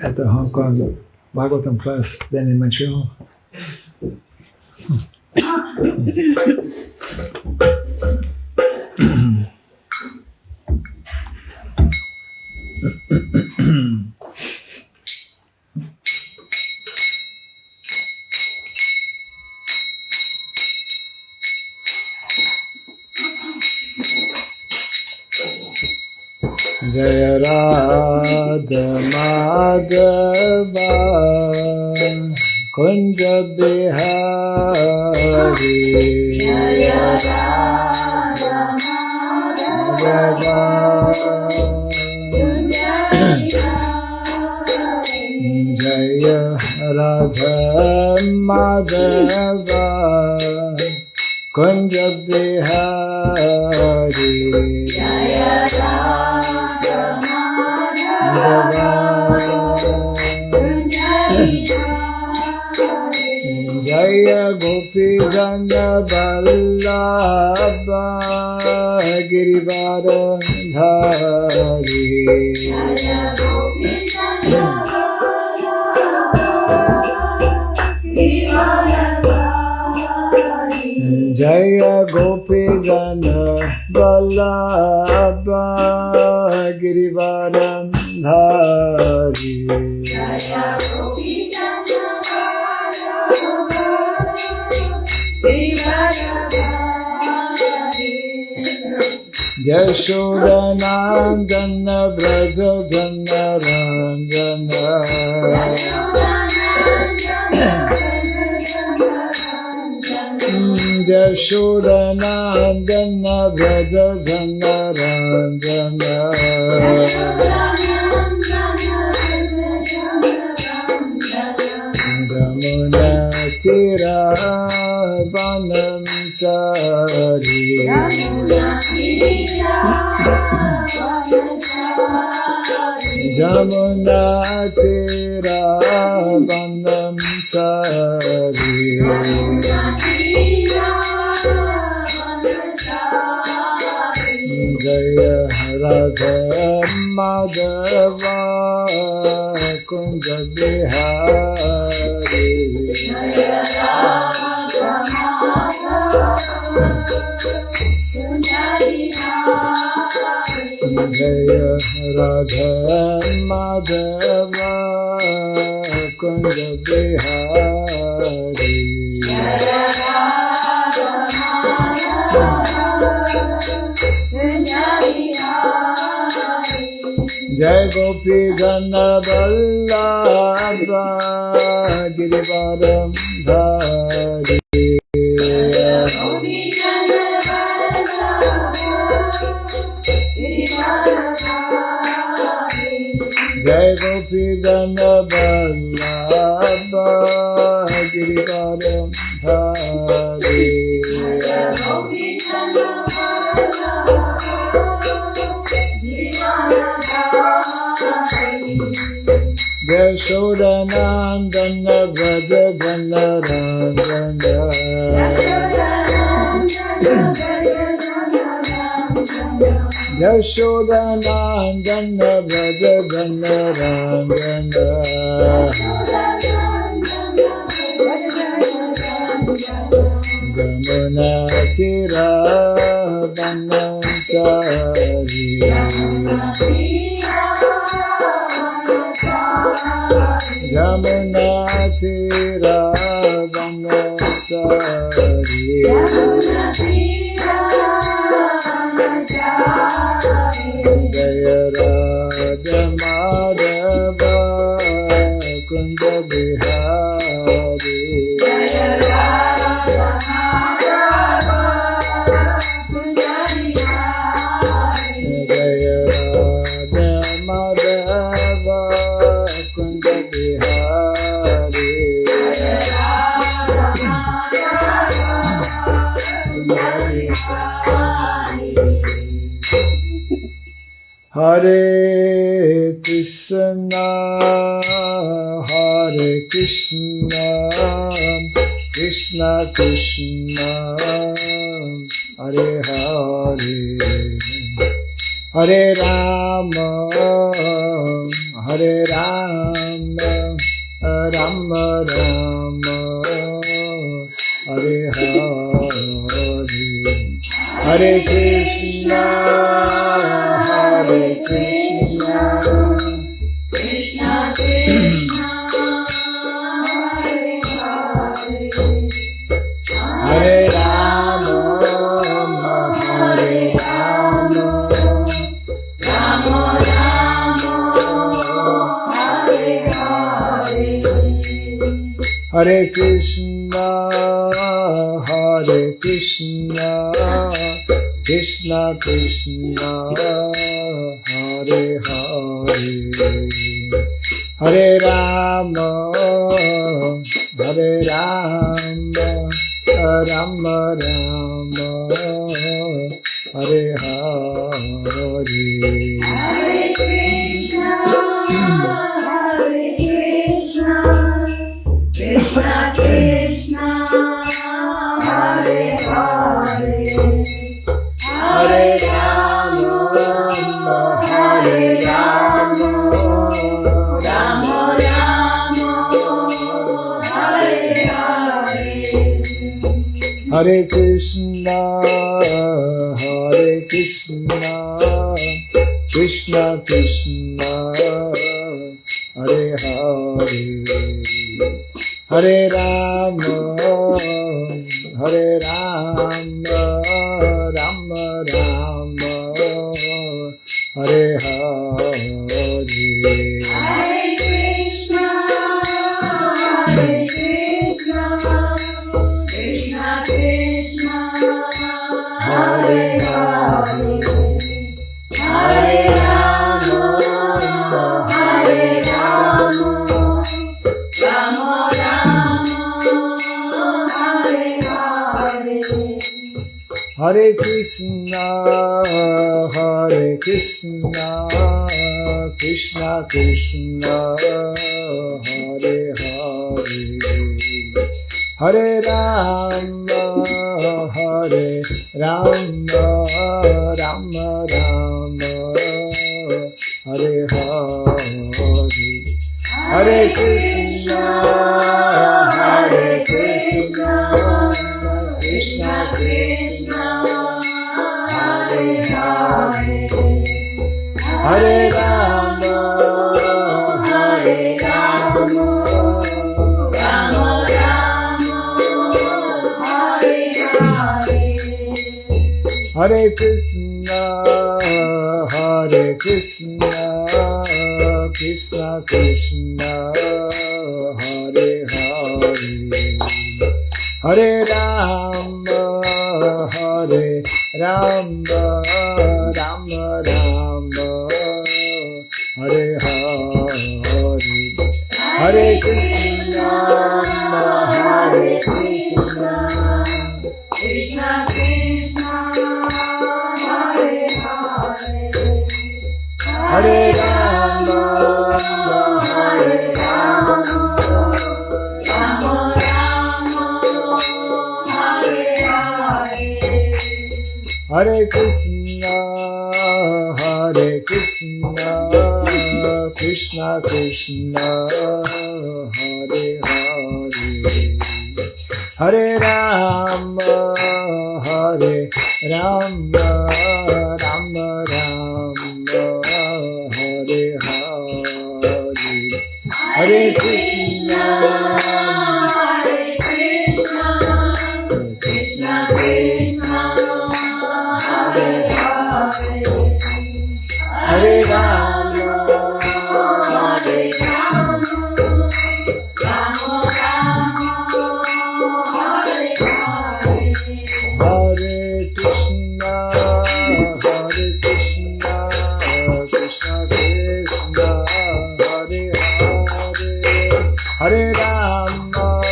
at the Hong Kong Bhagavatam class, then in Montreal. Jaya Radha Madhava Kunja Bihari Jaya Radha Madhava Jaya Radha Madhava Kunja Bihari Jaya Jaya Gopi Jana Vallabha Girivara Dhari Jaya Gopi Jana Jaya Gopi Jana Vallabha Girivara Dhari Jaya Gopi Jana Yashoda Nandana Braja Jana Ranjana Yashoda Nandana Braja Jana Ranjana Jamuna Tira Vanam Chari Jamuna Tira Vanam Chari Jaya Radha Madhava Kunja Bihari Jaya Radha Jaya Radha Madhava Kunja Bihari Jaya Jai Gopi Jana Vallabha Girivara Dhari Jai Gopi Jana Vallabha Girivara Dhari Yashoda Nandana Braja Jana Ranjana Yashoda Nandana Braja Jana Ranjana Jamuna Tira Vanam Chari Jamuna Tira Vanam Chari Jaya Radha Madhava Kunja Bihari Jaya Radha Madhava Kunja Bihari Jaya Radha Madhava Kunja Bihari Jaya Radha Madhava Kunja Hare Krishna Hare Krishna Krishna Krishna Hare Hare Hare Rama Hare Rama, Rama Rama, Hare Hare, Hare Krishna, Hare Krishna, Krishna Krishna, Hare Hare, Hare Rama, Hare Rama, Rama Rama, Hare Hare, Hare Krishna, Hare Krishna, Krishna Krishna, Hare Hare, Hare Rama, Hare Rama, Rama Rama, Hare Hare. Hare Krishna, Hare Krishna, Krishna Krishna, Hare Hare, Hare Rama, Hare Rama, Rama Rama, Hare Hare, Hare Krishna, Hare Krishna, Krishna Krishna, Hare Hare, Hare Rama, Hare Rama, Rama Rama, Hare Hare. Hare Krishna, Hare Krishna, Krishna Krishna, Hare Hare, Hare Rama, Hare Rama, Rama Rama, Hare Hare, Hare Krishna, Hare Krishna, Krishna Krishna, Hare Hare, Hare Rama, Hare Rama, Rama Rama, Hare Hare, Hare Krishna, Hare Krishna, Krishna Krishna, Hare Hare, Hare Rama, Hare Rama, Rama Rama, Hare Hare, Hare Krishna, Hare Krishna, Krishna Krishna, Hare Hare, Hare Rama, Hare Rama, Rama Rama, Hare Hare, Hare Krishna, Hare Krishna, Krishna Krishna, Hare Hare, Hare Rama, Hare Rama, Rama Rama, Hare Hare, Hare Krishna, Hare Krishna, Krishna Krishna, Hare Hare, Hare Rama, Hare Rama, Rama Rama, Hare Hare, Hare Krishna, Hare Krishna, Krishna Krishna, Hare Hare, Hare Rama, Hare Rama, Rama Rama, Hare Hare, Hare Krishna, Hare Krishna, Krishna Krishna, Hare Hare, Hare Rama,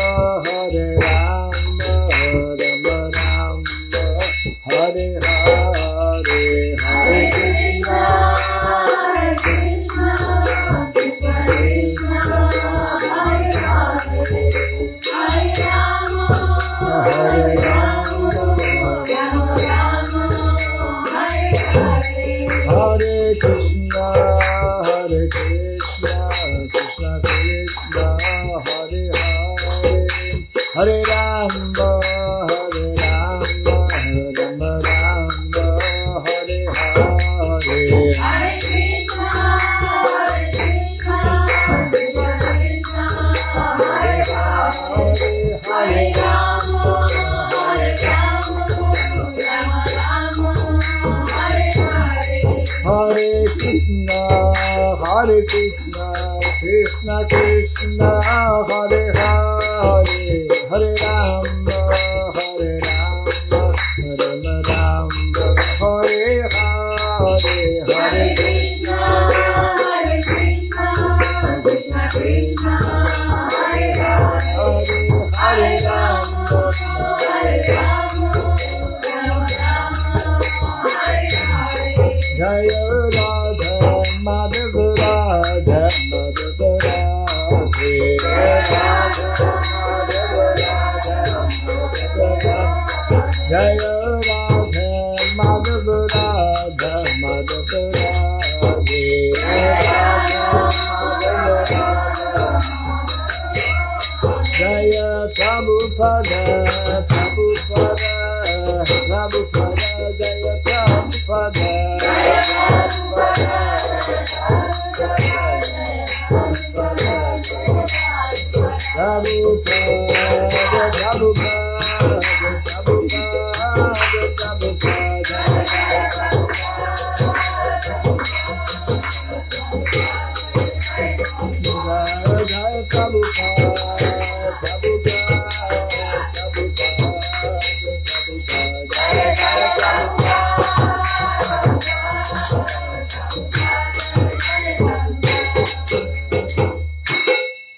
Krishna, Krishna Krishna, Hare Hare, Hare Rama, Hare Rama, Rama Rama, Hare Hare, Hare Krishna, Krishna Krishna, Hare Hare, Hare Rama, Hare Rama, Rama Rama, Hare Hare. Jaya Radha Madhava Radha Madhava Radhe, Jaya Radha Madhava Radha Madhava Radhe, Jaya Prabhupada Prabhupada Prabhupada, Jaya Prabhupada,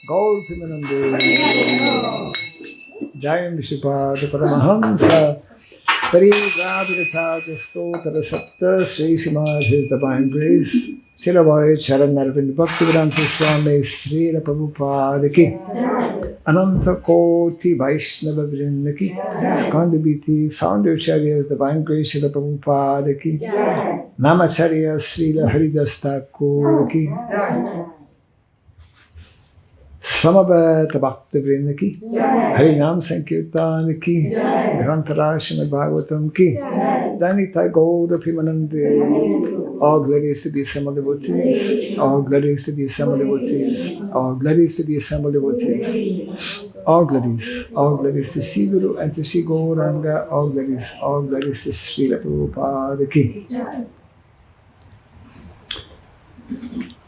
Gaur Pimanande, Jayam Shripada Paramahamsa, Parigradhikachaja Stotra Sapta, Sri Śrimad, His Divine Grace, Silavaya Charan Narvind Bhakti Swami, Sri Prabhupada Ki, Ananta Koti Vaishnava Vrinda Ki, Skandabhiti, Founder Acharyas, Divine Grace, Sri Prabhupada Ki, Namacharya, Srila Haridas Thakur Ki, Samaveta Bhakti Vrinda Ki, Harinam Sankirtan Ki, Grantara Śrimad Bhagāvatam Ki, Danitai Gaura Pimanande, all glories to the assembled devotees, all glories to the assembled devotees, all glories to the assembled devotees, all glories to Sri Guru and to Sri Gauranga, all glories to Srila Prabhupada Ki.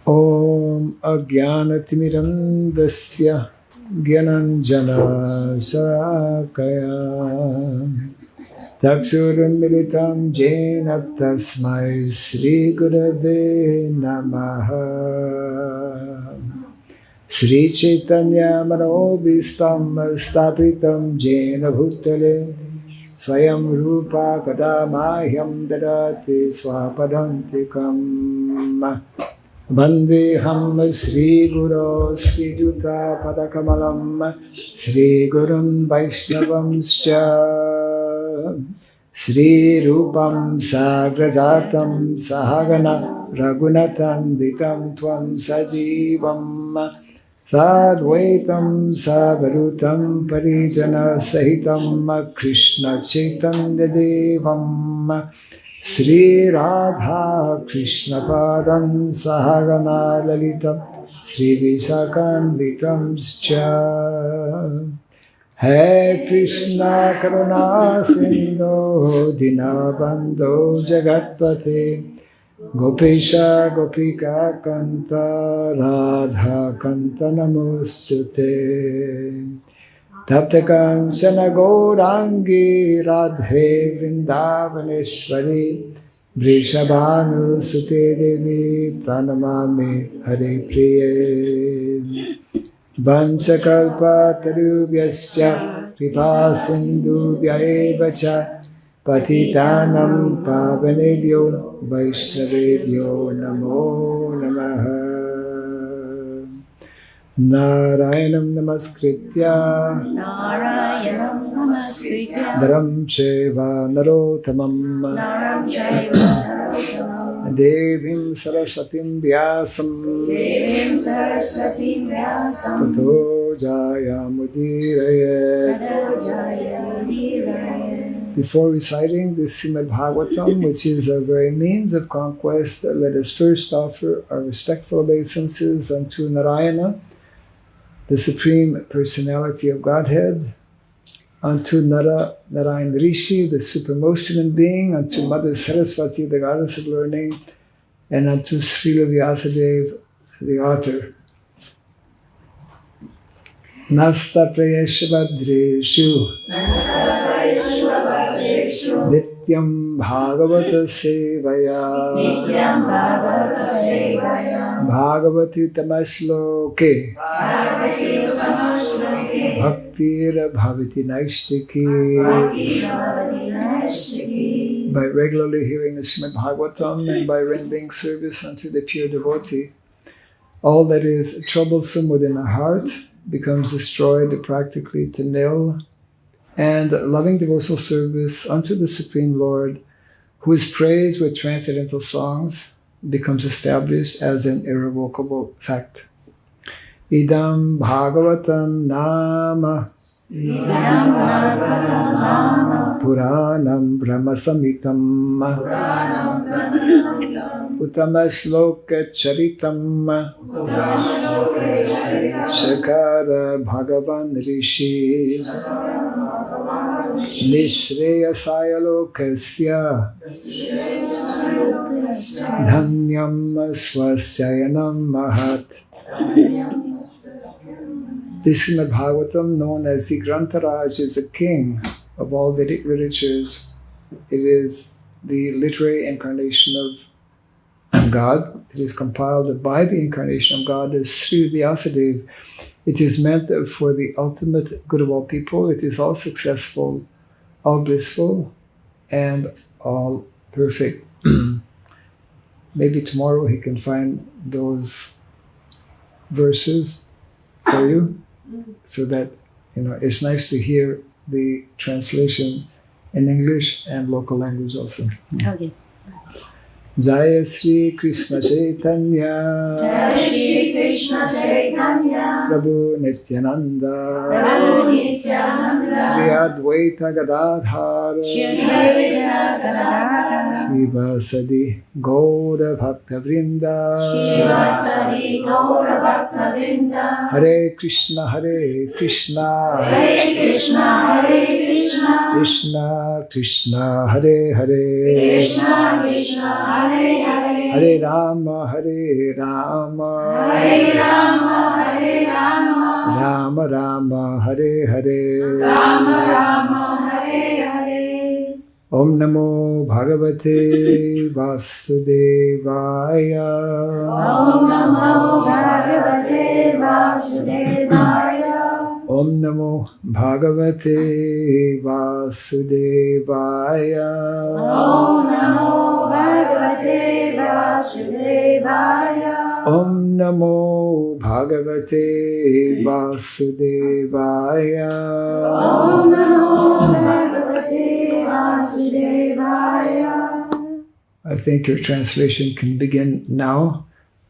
Om Ajnanatimirandasya Gyananjana Sakaya Taksuramilitam Jena Tasmai Sri Gurave Namaha Sri Chaitanya Manobhistam Stapitam Jena Bhutale Swayam Rupa Kadamahyam Dadati Swapadantikam Vandeham Sri Guru Sri Juta Padakamalam Sri Gurum Vaishnavamscha Sri Rupam Sagrajatam Sahagana Raghunatam Vitam Tvam Sajivam Sadvaitam Savarutam Parijana Sahitam Krishna Chaitanya Devam Sri Radha Krishna Padam Sahagana Lalitam Sri Visakanvitam Scha Hai Krishna Karuna Sindhu Dinabandho Jagatpate Gopesha Gopika Kanta Radha Kanta Namostute Taptakanchana Gaurangi Radhe Vrindavaneshwari Vrishabhanu Sute Devi Pranamami Hare Priye Vanchakalpa Tarubhyascha Kripa Sindhubhya Evacha Patitanam Pavanebhyo Vaishnavebhyo Namo Namaha Narayanam Namaskritya Dharam Cheva Narottamam Devim Saraswatim Vyasam Tato Jayamudiraye. Before reciting the Śrimad Bhagāvatam, which is our very means of conquest, let us first offer our respectful obeisances unto Narayana, the Supreme Personality of Godhead, unto Narayan Rishi, the supermost human being, unto Mother Saraswati, the Goddess of Learning, and unto Srila Vyasadeva, the author. Nasta prayeshvadreshu nityam bhagavata sevaya bhagavati tamasloke bhaktir bhavati naistiki. By regularly hearing the Śrimad Bhagāvatam and by rendering service unto the pure devotee, all that is troublesome within the heart becomes destroyed practically to nil, and loving devotional service unto the Supreme Lord, who is praised with transcendental songs, becomes established as an irrevocable fact. Idam Bhagavatam Nama Puranam Brahmasamitam Uttama Charitam Shakara Bhagavan Rishi Nishreyasaya Lokasya Dhanyam Swasyayanam Mahat. This Śrimad Bhagāvatam, known as the Grantaraj, is the king of all Vedic literatures. It is the literary incarnation of God. It is compiled by the incarnation of God as Sri Vyasadeva. It is meant for the ultimate good of all people. It is all successful, all blissful, and all perfect. Maybe tomorrow he can find those verses for you, so that it's nice to hear the translation in English and local language also. Okay. Jaya Sri Krishna Chaitanya, Jai Shri Krishna Chaitanya, Prabhu Nityananda, Prabhu Nityananda, Sri Advaita Gadadhara, Shri Advaita Gadadhara, Sri Vasadi Gaura Bhakta Vrinda, Shri Vasadi Gaura Bhakta Vrinda, Hare Krishna Hare Krishna, Hare Krishna Hare Krishna, Krishna Krishna Hare Hare, Krishna Krishna Hare Hare, Hare Rama Hare Rama, Hare Rama Hare Rama, Rama Rama Hare Hare, Rama Rama Hare Hare. Om Namo Bhagavate Vasudevaya, Om Namo Bhagavate Vasudevaya, Om Namo Bhagavate Vasudevaya, Om Namo Bhagavate Vasudevaya, Om Namo Bhagavate Vasudevaya. Om Namo Bhagavate Vasudevaya. I think your translation can begin now.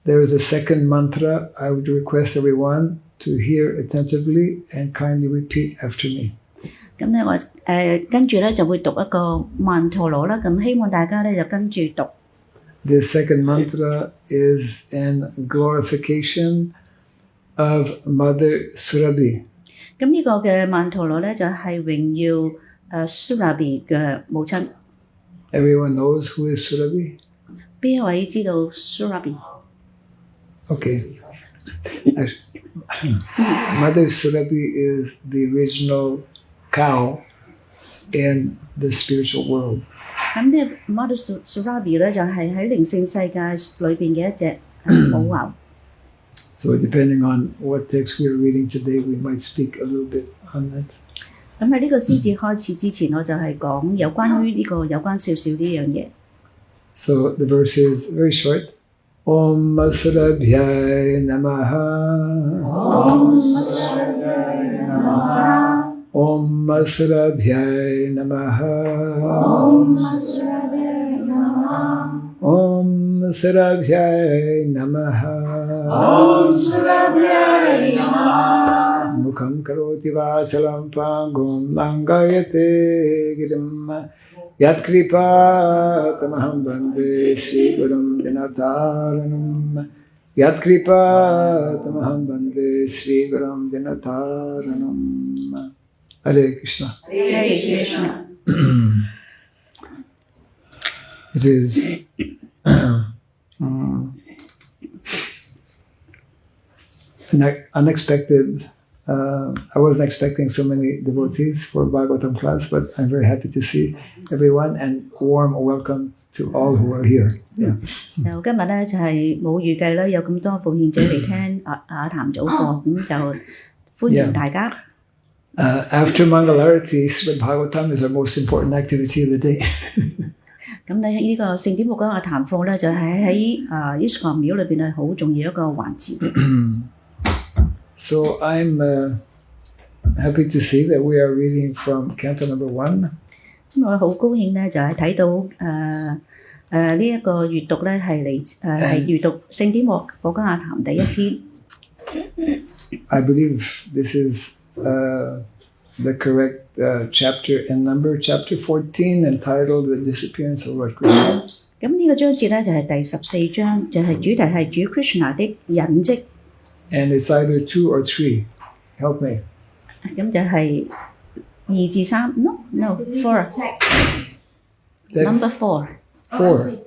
There is a second mantra I would request everyone to hear attentively and kindly repeat after me. 咁咧我跟住咧就會讀一個曼陀羅啦，咁希望大家咧就跟住讀。 This second mantra is in glorification of Mother Surabhi. 咁呢個嘅曼陀羅咧就係榮耀Surabhi 嘅母親。 Everyone knows who is Surabhi? 邊一位知道 Surabhi？ Okay. Mother Surabhi is the original cow in the spiritual world. 咁呢 Mother Surabhi 咧就係喺靈性世界裏邊嘅一隻母牛。 So depending on what text we are reading today, we might speak a little bit on that. 咁喺呢個獅子開始之前，我就係講有關於呢個有關少少呢樣嘢。 So the verse is very short. Om Surabhyai Namaha. Om Surabhyai Namaha. Om Surabhyai Namaha. Om Surabhyai Namaha. Om Surabhyai Namaha. Om Surabhyai Namaha. Mukham karoti vasalam pangum langayate girim. Yat kripa tamaham bande Sri Gurum Dinataranam. Yat kripa tamaham bande Sri Gurum Dinataranam. Hare Krishna. Hare Krishna. It is unexpected. I wasn't expecting so many devotees for Bhagavatam class, but I'm very happy to see everyone and warm welcome to all who are here. Yeah. 就今日咧就係冇預計咧有咁多奉獻者嚟聽談早課，咁就歡迎大家。After Mangalarati, Śrimad Bhagavatam is our most important activity of the day. 咁你呢個聖典目嗰個談課咧，就係喺Iskcon 廟裏邊係好重要一個環節。So I'm happy to see that we are reading from Canto number 1. 咁我好高興咧，就係睇到呢一個閱讀咧係係閱讀聖典目嗰個談第一篇。I believe this is the correct chapter and number, chapter 14, entitled The Disappearance of Lord Krishna. 咁呢個章節咧就係第14章，就係主題係主 Krishna 的隱跡。And it's either 2 or 3. Help me. 咁就係2至3 No 4 Number 4 4.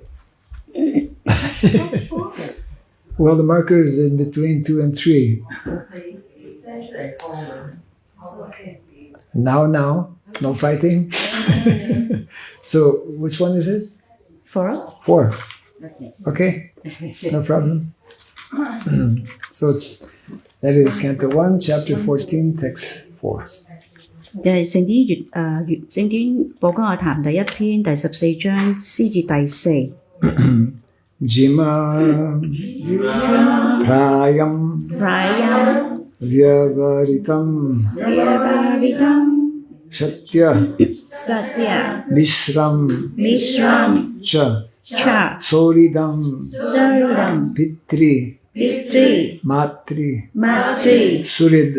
Well, the marker is in between 2 and 3. Now, no fighting. So, which one is it? 4 4. Okay, no problem. So, that is Canto 1, Chapter 14, Text 4. 就係聖典報告我談第一篇第14章詩至第4。Jima Prayam Vyavaritam Satya Vishram Cha Soridam Pitri Matri Surid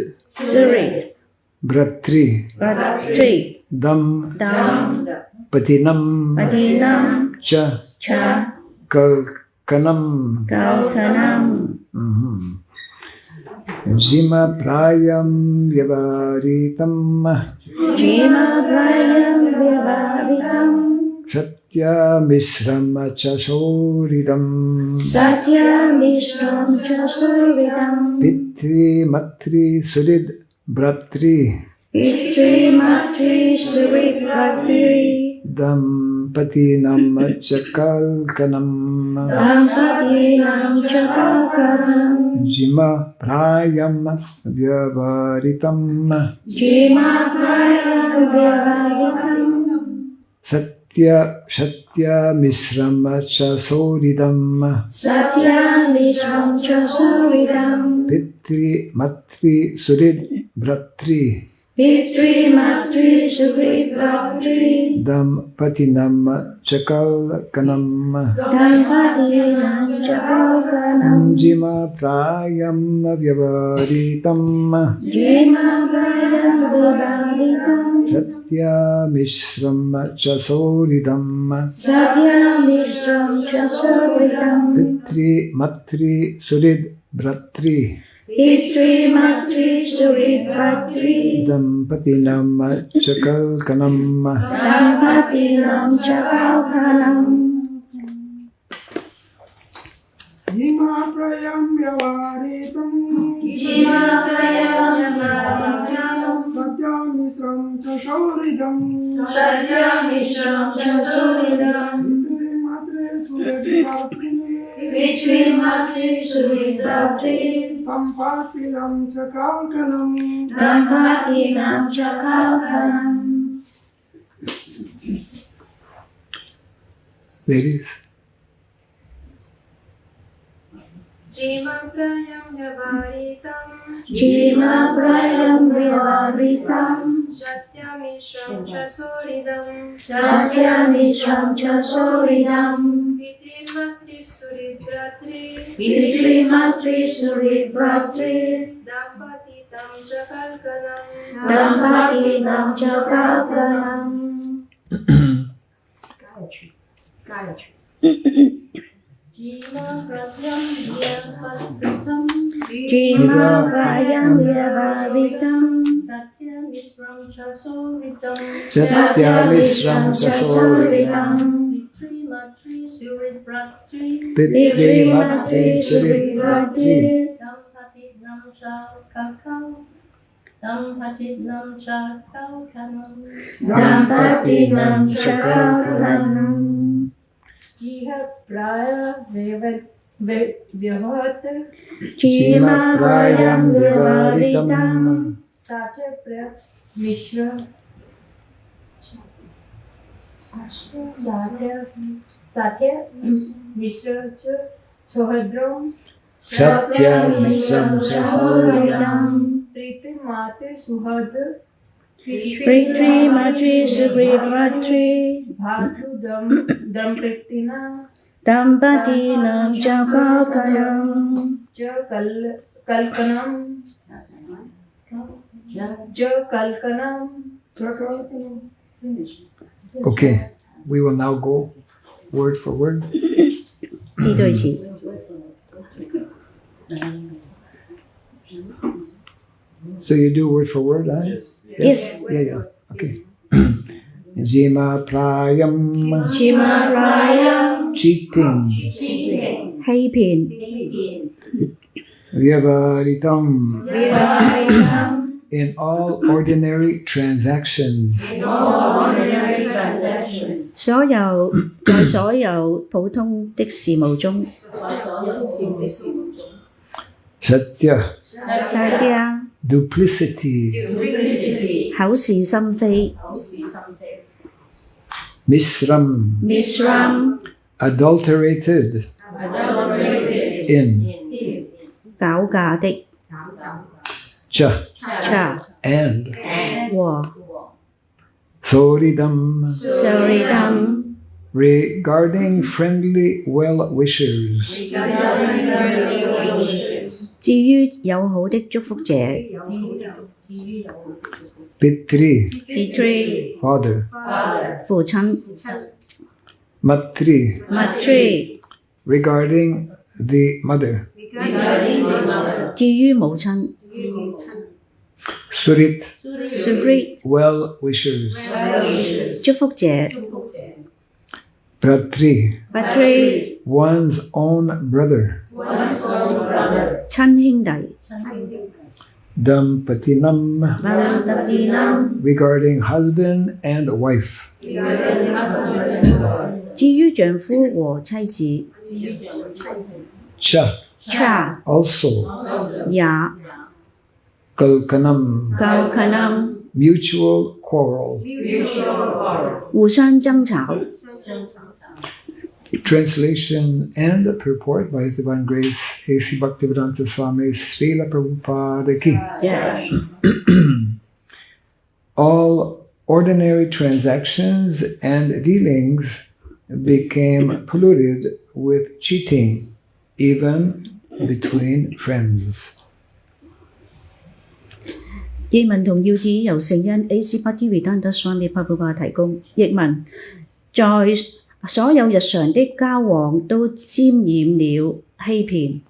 Bratri Dam Patinam Cha Kalkanam Jima Prayam Vyavaritam Satya Mishram Cha Soridam Pitri Matri Surid Bratri Dampatinam Chakalkanam Jima Prayam Vyavaritam Satya Mishram Cha Soridam Pitri Matri Surid Bratri Dampatinam Chakalkanam Jima Prayam Vyavaritam Satya Mishram Cha Soridam Pitri Matri Surid Bratri Dampatinam Chakalkanam Jima Prayam Vyavaritam Satya Mishram Cha Soridam Pitri Matri Surid Bratri Dampatinam Chakalkanam. Ladies. Jima Prayam Vyavaritam Satya Mishram Cha Soridam Pitri Matri Surid Bratri Dampatinam Chakalkanam. Jima Prayam Vyavaritam Satya Mishram Cha Soridam Pitri Matri Surid Bratri cha kakao. Dampatinam cha kalkanam. Dampatinam cha kalkanam. Jiha praya vyavahata. Jima prayam vivaritam. Satya praya mishra. Satya mishra cha sohadram. Satya Misram Sasoridam. Priti mate suhad. Pritri Matri Sugrivatri. Bhatu dampritina. Dampatinam cha kalkanam. Cha kalkanam. Cha kalkanam. Okay, we will now go word for word. 字對詞。 So you do word for word, huh? Yes. Yeah. Okay. Jima prayam. Jima prayam. Cheating. 欺騙。 Vyavaritam. Vivaritam. In all ordinary transactions. Ordinary transactions. 在所有普通的事務中， Satya. Satya Duplicity. 口是心非， Misram. Misram Adulterated. In. 狡詐的， Cha. Cha And. 和 Soridam. Soridam Regarding friendly well-wishers. 至於友好的祝福者 Pitri. Pitri Father. 父親 Matri. Matri Regarding the mother. 至於母親 Surit. Surit Well-wishers. 祝福者 Pratri. Patri One's own brother. 親兄弟 Dampatinam. Dampatinam Regarding husband and wife. 至於丈夫和妻子 Cha. Cha Also. 也 Kalkanam. Kalkanam Mutual quarrel. 互相爭吵。 Translation and purport by His Divine Grace A.C. Bhaktivedanta Swami Srila Prabhupada Ki. Yeah. All ordinary transactions and dealings became polluted with cheating, even between friends. 譯文同要旨由聖恩 A.C. Bhaktivedanta Swami Prabhupada 提供。譯文在所有日常的交往都沾染了欺騙。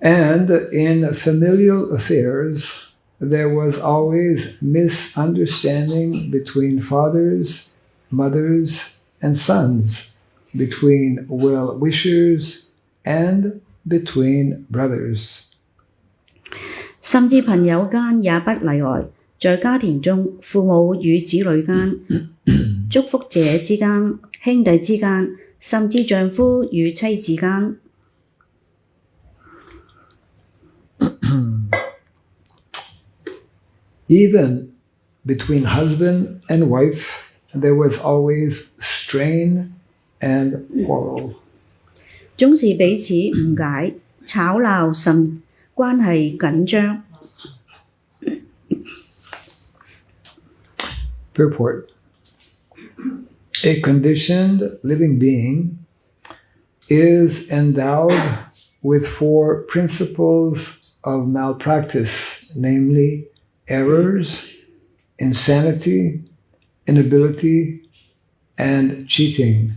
And in familial affairs, there was always misunderstanding between fathers, mothers, and sons, between well-wishers, and between brothers. 甚至朋友間也不例外，在家庭中，父母與子女間、祝福者之間、兄弟之間，甚至丈夫與妻子間。Even between husband and wife, there was always strain and quarrel. 總是彼此誤解、吵鬧，甚關係緊張。 Purport. A conditioned living being is endowed with four principles of malpractice, namely errors, insanity, inability, and cheating.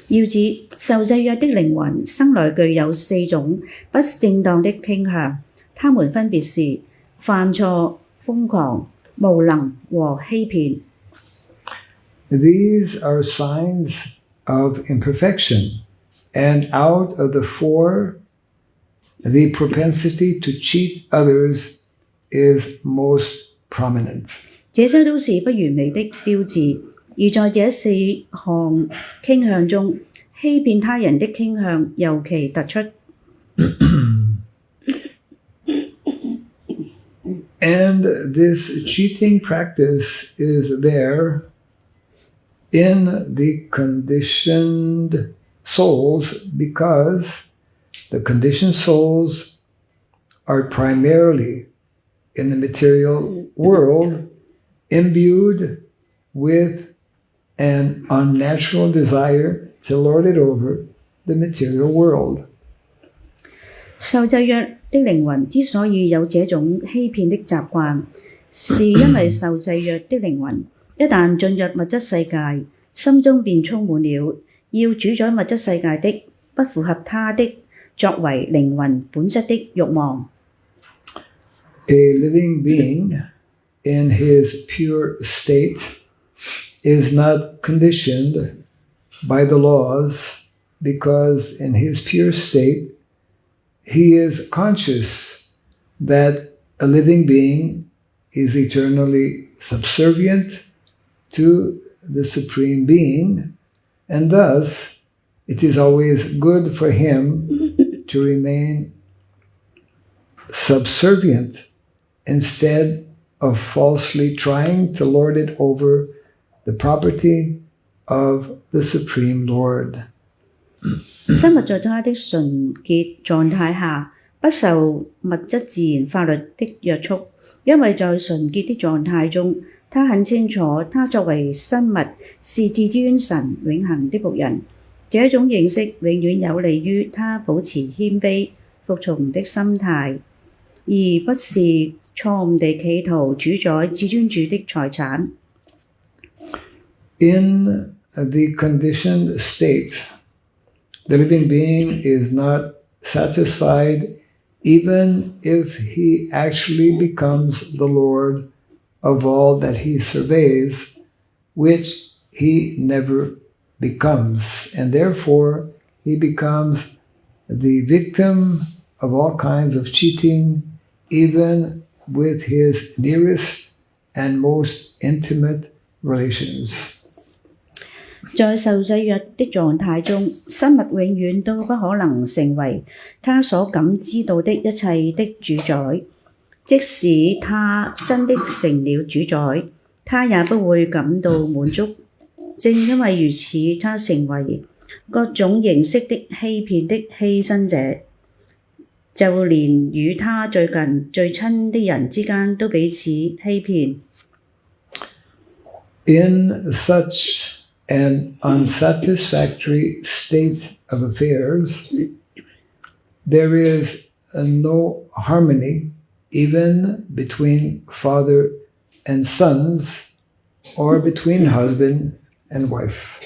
要指受制約的靈魂生來具有四種不正當的傾向，它們分別是犯錯、瘋狂、無能和欺騙。 These are signs of imperfection, and out of the four the propensity to cheat others is most prominent. 這些都是不完美的標誌，而在這四項傾向中，欺騙他人的傾向尤其突出。And this cheating practice is there in the conditioned souls because the conditioned souls are primarily in the material world imbued with an unnatural desire to lord it over the material world. 受制約的靈魂之所以有這種欺騙的習慣，是因為受制約的靈魂一旦進入物質世界，心中便充滿了要主宰物質世界的不符合他的作為靈魂本質的慾望。A living being in his pure state is not conditioned by the laws because in his pure state he is conscious that a living being is eternally subservient to the Supreme Being, and thus it is always good for him to remain subservient instead of falsely trying to lord it over the property of the Supreme Lord. 生物在他的純潔狀態下，不受物質自然法律的約束，因為在純潔的狀態中，他很清楚他作為生物是至尊神永恆的僕人。這種認識永遠有利於他保持謙卑服從的心態，而不是錯誤地企圖主宰至尊主的財產。In the conditioned state, the living being is not satisfied even if he actually becomes the Lord of all that he surveys, which he never becomes, and therefore he becomes the victim of all kinds of cheating, even with his nearest and most intimate relations. 在受制約的狀態中，生物永遠都不可能成為他所感知到的一切的主宰。即使他真的成了主宰，他也不會感到滿足。正因為如此，他成為各種形式的欺騙的犧牲者，就連與他最近最親的人之間都彼此欺騙。In such an unsatisfactory state of affairs, there is no harmony even between father and sons or between husband and wife.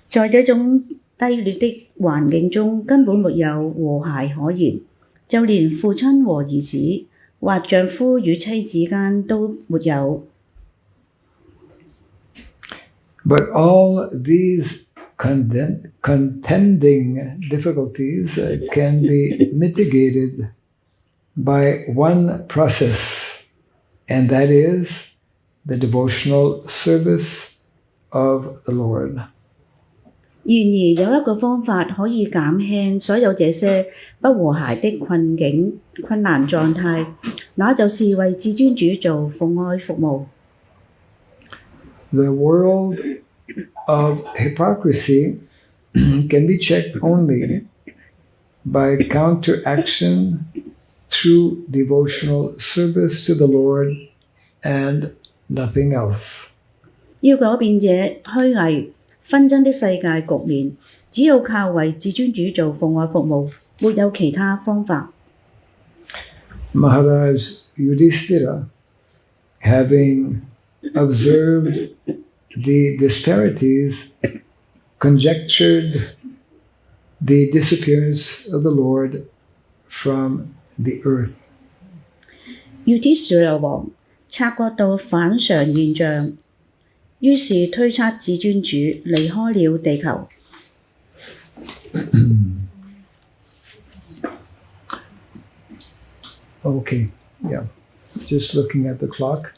在這種低劣的環境中，根本沒有和諧可言，就連父親和兒子或丈夫與妻子間都沒有。But all these contending difficulties can be mitigated by one process, and that is the devotional service of the Lord. 然而有一個方法可以減輕所有這些不和諧的困難狀態，那就是為至尊主做奉愛服務。The world of hypocrisy can be checked only by counteraction through devotional service to the Lord and nothing else. 要改變這虛偽紛爭的世界局面，只有靠為至尊主做奉愛服務，沒有其他方法。Maharaj Yudhishthira, having observed the disparities, conjectured the disappearance of the Lord from the earth. 要啲小王察覺到反常現象，於是推測至尊主離開了地球。Okay, yeah. Just looking at the clock.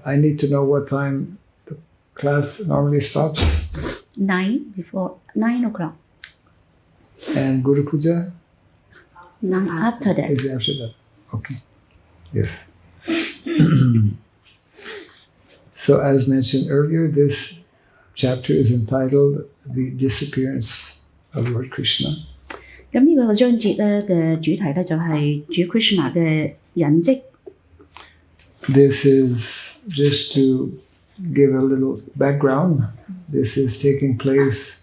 I need to know what time the class normally stops. 9 before 9 o'clock. And Guru Puja 9 after that. is after that. Okay. Yes. So as mentioned earlier, this chapter is entitled The Disappearance of Lord Krishna. 咁呢個章節咧嘅主題咧就係主 Krishna 嘅隱跡。This is just to give a little background. This is taking place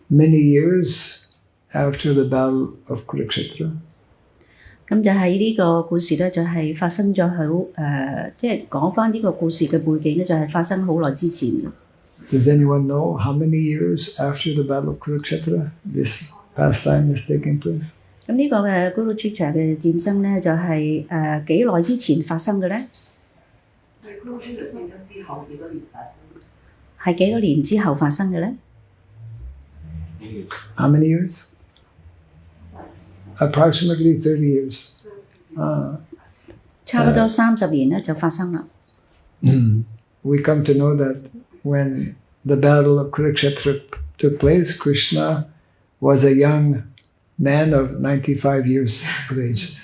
many years after the Battle of Kurukshetra. 咁就係呢個故事咧，就係發生咗即係講翻呢個故事嘅背景咧，就係發生好耐之前嘅。Does anyone know how many years after the Battle of Kurukshetra this pastime is taking place? 咁呢個嘅 Kurukshetra 嘅戰爭咧，就係幾耐之前發生嘅咧？係幾多年之後發生嘅咧？ How many years? Approximately 30 years. 差不多30年咧就發生啦。We come to know that when the Battle of Kurukshetra took place, Krishna was a young man of 95 years of age.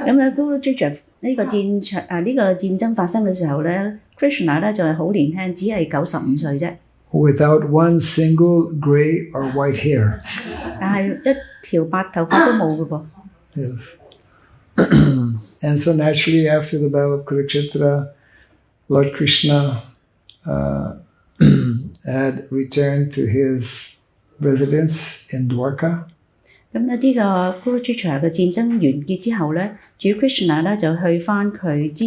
咁咧 Kurukshetra 呢個戰爭發生嘅時候咧 ，Krishna 咧就係好年輕，只係95歲啫。Without one single gray or white hair. 但係一條白頭髮都冇嘅噃。Yes. And so naturally, after the Battle of Kurukshetra, Lord Krishna had returned to his residence in Dwarka. 咁呢個 Kurukshetra 嘅戰爭完結之後咧，主 Krishna 咧就去翻佢之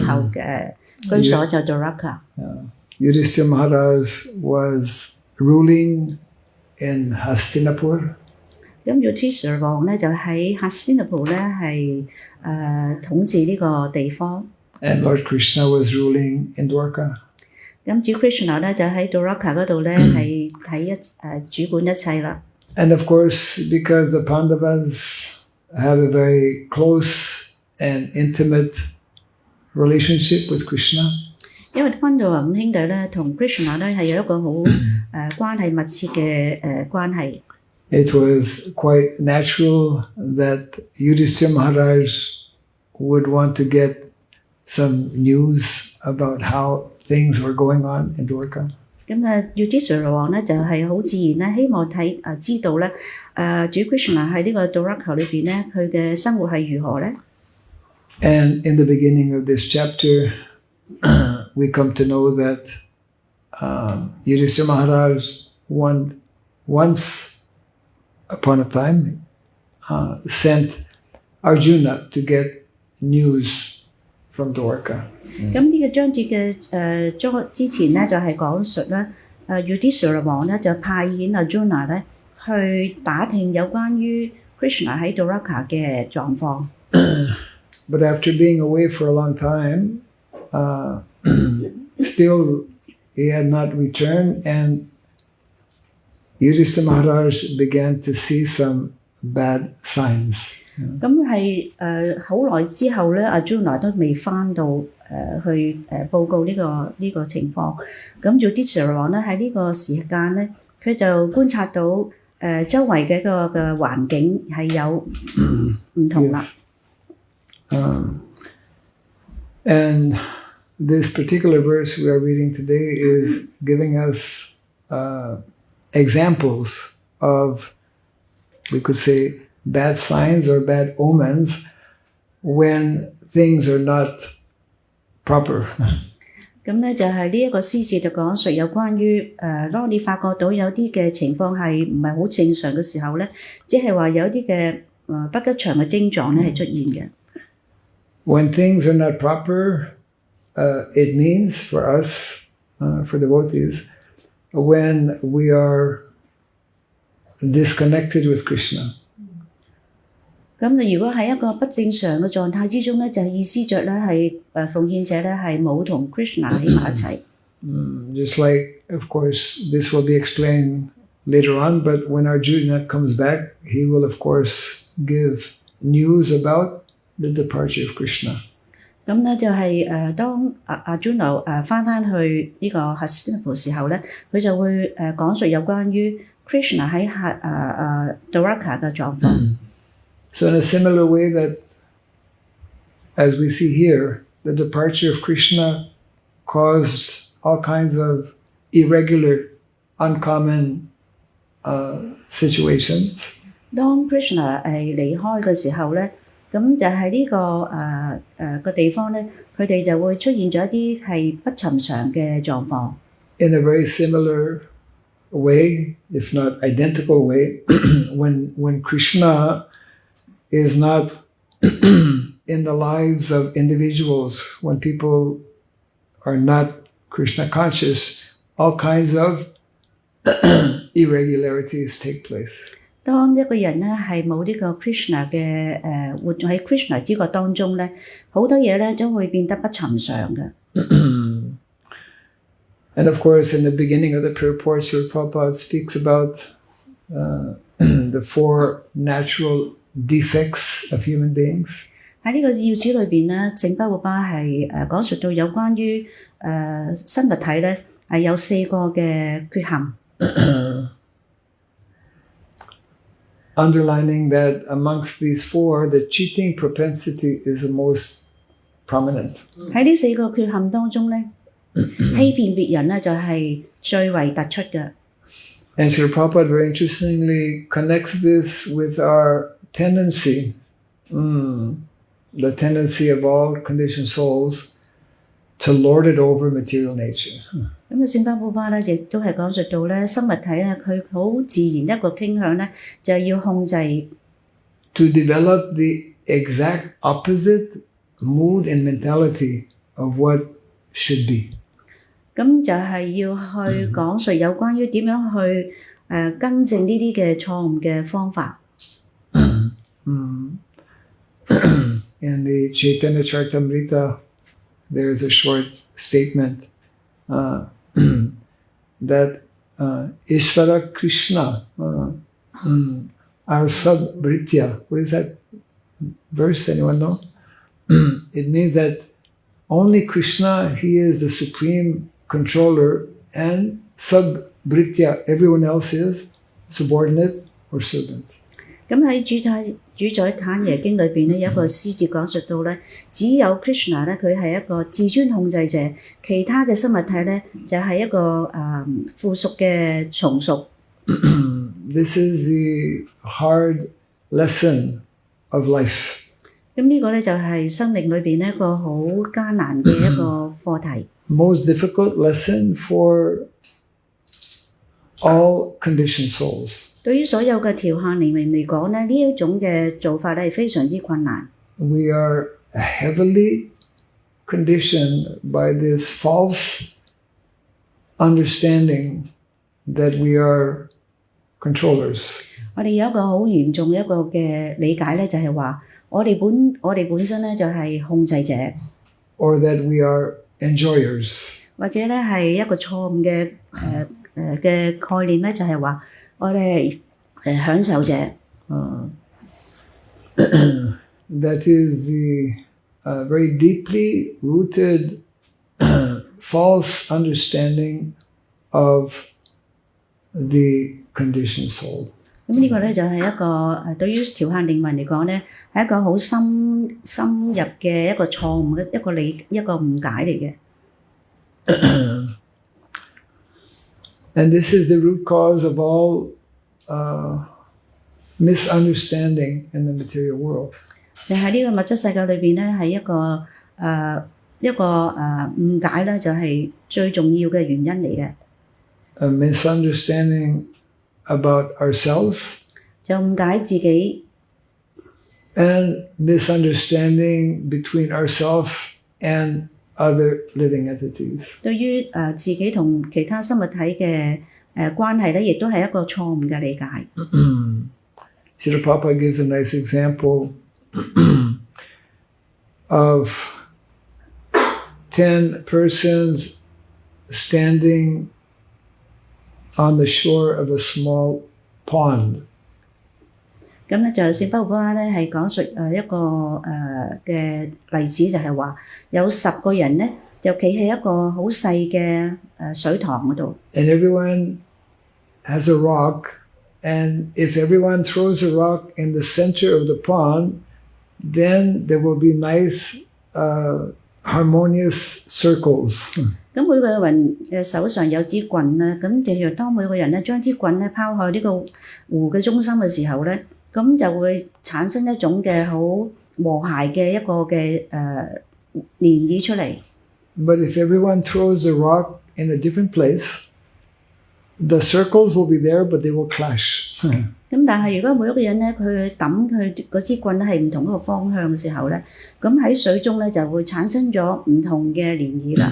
後嘅居所就 Dwarka。Yudhishthira Maharaj was ruling in Hastinapur. 咁 Yudhishthira 王咧就喺 Hastinapur 咧係統治呢個地方。And Lord Krishna was ruling in Dwarka. 咁主 Krishna 咧就喺 Dwarka 嗰度咧係主管一切啦。And of course, because the Pandavas have a very close and intimate relationship with Krishna. 因為溫道五兄弟咧同 Krishna 咧係有一個好關係密切嘅關係。It was quite natural that Yudhishthira Maharaj would want to get some news about how things were going on in Dwarka. 咁Yudhishthira 王咧就係好自然咧，希望知道咧主 Krishna 喺呢個 Dwarka 裏邊咧，佢嘅生活係如何咧 And in the beginning of this chapter, we come to know that Yudhishthira Maharaj once upon a time sent Arjuna to get news from Dwarka. 咁呢個章節嘅之前咧就係講述咧Yudhishthira 王咧就派遣Arjuna 咧去打聽有關於 Krishna 喺 Dwarka 嘅狀況。But after being away for a long time, still he had not returned, and Yudhishthira Maharaj began to see some bad signs. 咁係好耐之後咧，Arjuna 都未翻到去報告呢個情況。咁 Yudhishthira 王咧喺呢個時間咧，佢就觀察到周圍嘅個環境係有唔同啦。And this particular verse we are reading today is giving us examples of, we could say, bad signs or bad omens when things are not proper. 咁咧就係呢一個詩詞就講述有關於當你發覺到有啲嘅情況係唔係好正常嘅時候咧，即係話有啲嘅不吉祥嘅症狀咧係出現嘅。When things are not proper, it means for us, for devotees, when we are disconnected with Krishna. 咁如果喺一個不正常嘅狀態之中咧，就係意思着咧係奉獻者咧係冇同 Krishna 喺埋一齊。Just like, of course, this will be explained later on, but when Arjuna comes back, he will, of course, give news about the departure of Krishna. 咁咧就係當阿 Juno 翻去呢個 Hastinapur 時候咧，佢就會講述有關於 Krishna 喺Dwarka 嘅狀況。So in a similar way that, as we see here, the departure of Krishna caused all kinds of irregular, uncommon situations. 當 Krishna 離開嘅時候咧，咁就係呢個地方咧，佢哋就會出現咗一啲係不尋常嘅狀況。In a very similar way, if not identical way, when Krishna is not in the lives of individuals, when people are not Krishna conscious, all kinds of irregularities take place. 當一個人咧係冇呢個 Krishna 嘅活喺 Krishna 之國當中咧，好多嘢咧都會變得不尋常嘅。And of course, in the beginning of the purport, Srila Prabhupada speaks about the 4 natural defects of human beings. 喺呢個要旨裏邊咧，聖巴活巴係講述到有關於生物體咧係有4個嘅缺陷。Underlining that amongst these 4, the cheating propensity is the most prominent. 喺呢4個缺陷當中咧，欺騙別人咧就係最為突出嘅。And Srila Prabhupada very interestingly connects this with our tendency, the tendency of all conditioned souls to lord it over material nature. 咁聖巴活巴咧亦都係講述到咧，生物體咧佢好自然一個傾向咧，就係要控制。To develop the exact opposite mood and mentality of what should be. 咁就係要去講述有關於點樣去更正呢啲嘅錯誤嘅方法。In the Chaitanya Charitamrita, there is a short statement that Ishvara Krishna, our sub-britya, what is that verse? Anyone know? It means that only Krishna, he is the supreme controller, and sub-britya, everyone else is subordinate or servant. 咁喺主宰坦耶經裏邊咧，有一個詩節講述到咧，只有 Krishna 咧，佢係一個至尊控制者，其他嘅生物體咧就係一個附屬嘅從屬。This is the hard lesson of life. 咁呢個咧就係生命裏邊一個好艱難嘅一個課題。Most difficult lesson for all conditioned souls. 對於所有嘅調下靈命嚟講咧，呢一種嘅做法咧係非常之困難。We are heavily conditioned by this false understanding that we are controllers. 我哋有一個好嚴重嘅一個嘅理解咧，就係話我哋本身咧就係控制者， or that we are enjoyers. 或者咧係一個錯誤嘅嘅概念咧，就係話我哋係享受者。That is the very deeply rooted false understanding of the conditioned soul. 咁呢個咧就係一個對於調下靈魂嚟講咧，係一個好深入嘅一個錯誤嘅一個誤解嚟嘅。And this is the root cause of all misunderstanding in the material world. 就喺呢個物質世界裏邊咧，係一個誤解咧，就係最重要嘅原因嚟嘅。A misunderstanding about ourselves. 就誤解自己。And misunderstanding between ourselves and other living entities. 對於自己同其他生物體嘅關係咧，亦都係一個錯誤嘅理解。Srila Prabhupada gives a nice example of 10 persons standing on the shore of a small pond. 咁咧就聖巴巴咧係講述一個嘅例子，就係話有10個人咧就企喺一個好細嘅水塘嗰度。And everyone has a rock, and if everyone throws a rock in the center of the pond, then there will be nice, harmonious circles. 咁每個人嘅手上有支棍啦，咁就若當每個人咧將支棍咧拋去呢個湖嘅中心嘅時候咧，咁就會產生一種嘅好和諧嘅一個嘅漣漪出嚟。But if everyone throws a rock in a different place, the circles will be there, but they will clash. 咁但係如果每一個人咧佢抌佢嗰支棍咧係唔同一個方向嘅時候咧，咁喺水中咧就會產生咗唔同嘅漣漪啦。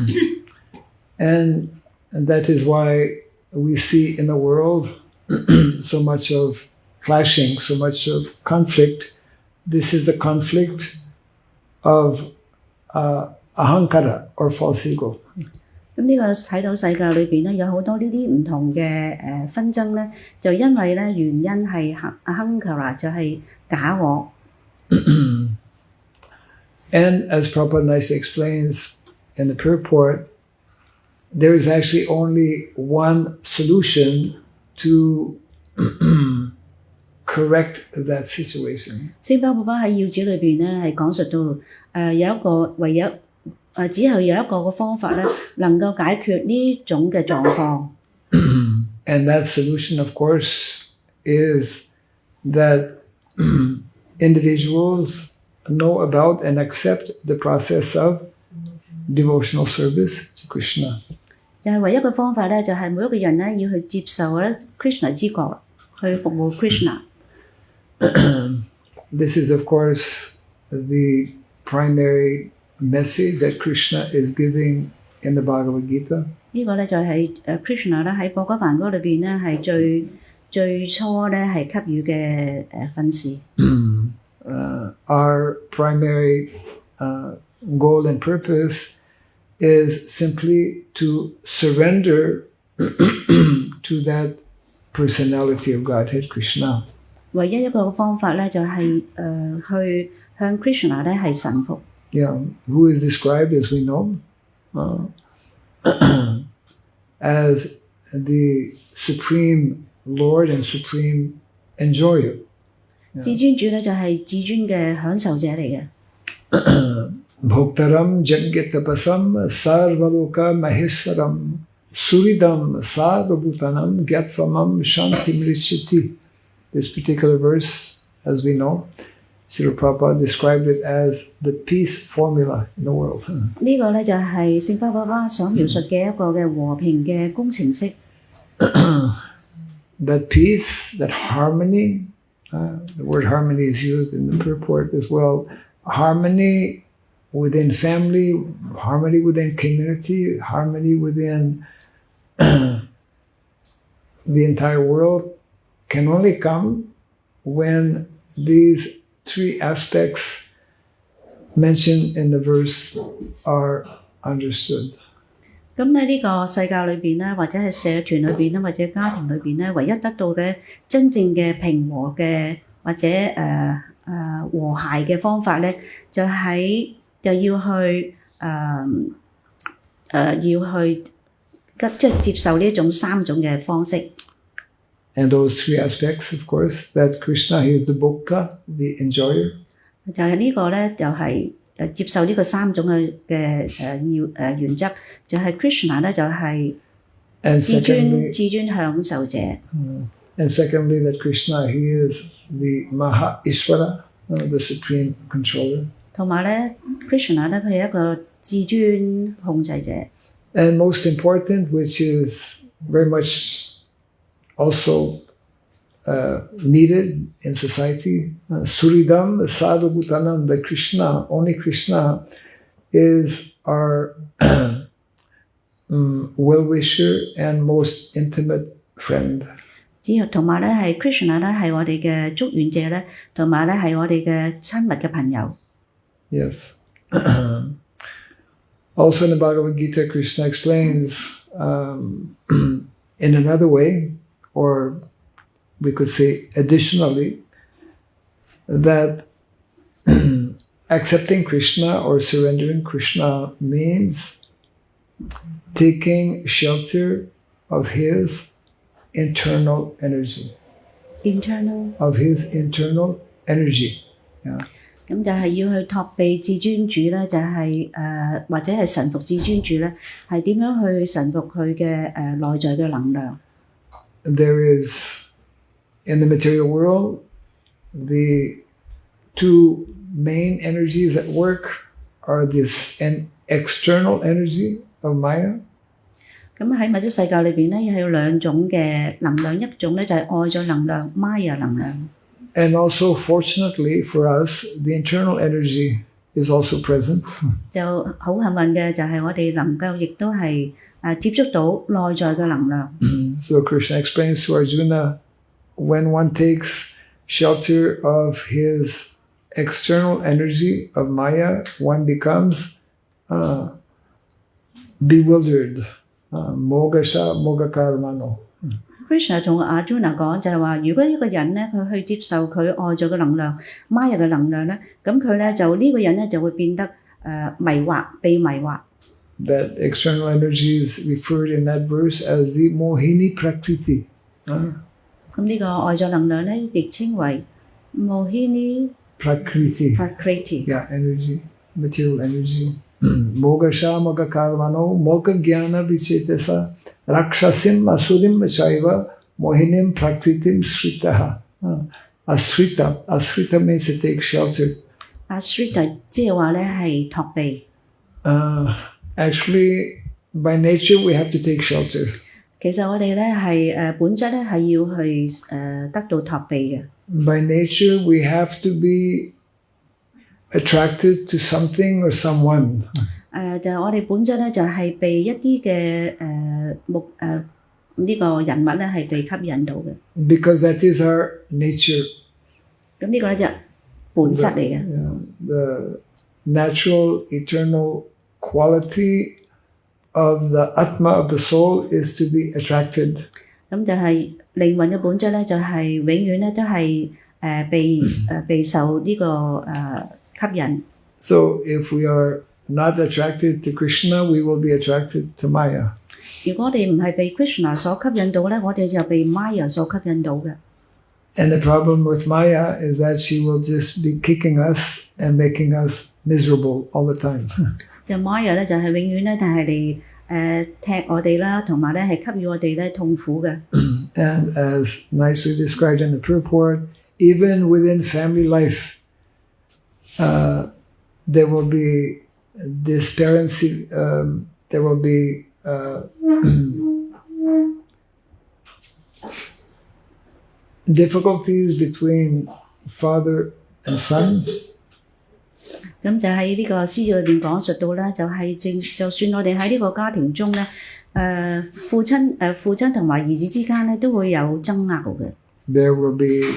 And that is why we see in the world so much of clashing, so much of conflict. This is the conflict of ahankara or false ego. 咁呢個睇到世界裏邊咧有好多呢啲唔同嘅紛爭咧，就因為咧原因係ahankara就係假我。And as Prabhupada nicely explains in the purport, there is actually only one solution to correct that situation. 聖巴巴喺要旨裏邊咧係講述到有一個唯有只係有一個嘅方法咧能夠解決呢種嘅狀況。And that solution, of course, is that individuals know about and accept the process of devotional service to Krishna. 就係唯一嘅方法咧，就係每一個人咧要去接受咧 Krishna 之覺，去服務 Krishna。This is, of course, the primary message that Krishna is giving in the Bhagavad-gita. 呢個咧就係Krishna 咧喺《Bhagavatam》嗰裏邊咧係最初咧係給予嘅訓示。Our primary goal and purpose is simply to surrender to that personality of Godhead, Krishna. 唯一一個方法咧就係去向 Krishna 咧係臣服。Yeah, who is described, as we know, as the supreme Lord and supreme enjoyer. 至尊主咧就係至尊嘅享受者嚟嘅。Bhoktaram Jagyatapasam Sarvaloka Maheshwaram Suridam Sarvabhutanam Gyatvamam Shantim Rishiti. This particular verse, as we know, Srila Prabhupada described it as the peace formula in the world. 呢個咧就係聖巴巴所描述嘅一個嘅和平嘅工程式。That peace, that harmony, the word harmony is used in the purport as well. Harmony within family, harmony within community, harmony within the entire world can only come when these three aspects mentioned in the verse are understood. 咁喺呢個世界裏邊咧，或者係社團裏邊咧，或者家庭裏邊咧，唯一得到嘅真正嘅平和嘅或者和諧嘅方法咧，就要去即係接受呢一種3種嘅方式。And those three aspects, of course, that's Krishna, he is the Bhokta, the enjoyer. 就係呢個咧，就係接受呢個3種嘅原則，就係 Krishna 咧就係至尊享受者。And secondly, that Krishna, he is the Maha Ishvara, the supreme controller. 同埋咧 ，Krishna 咧佢係一個至尊控制者。And most important, which is very much also needed in society, Suridam Sadhubhutanam, that Krishna, only Krishna is our well-wisher and most intimate friend. 同埋咧係 Krishna 咧係我哋嘅祝願者咧，同埋咧係我哋嘅親密嘅朋友。Yes. Also in the Bhagavad Gita, Krishna explains in another way, or we could say additionally, that accepting Krishna or surrendering Krishna means taking shelter of his internal energy. internal Of his internal energy. Yeah. 咁就係要去託庇至尊主咧，就係、或者係臣服至尊主咧，係點樣去臣服佢嘅內在嘅能量。There is, in the material world, the two main energies at work are this an external energy of Maya. 咁喺物質世界裏邊咧，有兩種嘅能量，一種咧就係外在能量 Maya 能量。And also, fortunately for us, the internal energy is also present. 就好幸運嘅就係我哋能夠亦都係接觸到內在嘅能量。So Krishna explains to Arjuna, when one takes shelter of his external energy of Maya, one becomes bewildered. Mogasha mogakarmano. Krishna 同阿 Arjuna 講就係話，如果一個人咧佢去接受佢外在嘅能量 Maya 嘅能量咧，咁佢咧就呢個人咧就會變得迷惑，被迷惑。That external energy is referred in that verse as the Mohini Prakriti. 咁呢個外在能量咧亦稱為 Mohini Prakriti. Prakriti。Yeah, energy, material energy. Mogasha mogakarmano moga jnana vichetasa rakshasim asurim chaiva mohinim prakritim shritaha. Ashrita. Ashrita means to take shelter. Ashrita 即係話咧係託庇。Actually, by nature, we have to take shelter. 其實我哋咧係本質咧係要去得到託庇嘅。By nature, we have to be attracted to something or someone. 就係我哋本質咧就係被一啲嘅呢個人物咧係被吸引到嘅。Because that is our nature. 咁呢個咧就本質嚟嘅。The natural, eternal quality of the Atma of the soul is to be attracted. 咁就係靈魂嘅本質咧，就係永遠咧都係被受呢個吸引。So if we are not attracted to Krishna, we will be attracted to Maya. 如果我哋唔係被 Krishna 所吸引到咧，我哋就被 Maya 所吸引到嘅。And the problem with Maya is that she will just be kicking us and making us miserable all the time. 就 Maya 咧就係永遠咧，但係嚟踢我哋啦，同埋咧係給予我哋咧痛苦嘅。And as nicely described in the purport, even within family life, there will be disparity. There will be difficulties between father and son. 咁就喺呢個詩字裏邊講述到咧，就算我哋喺呢個家庭中咧，父親同埋兒子之間咧都會有爭拗嘅。There will be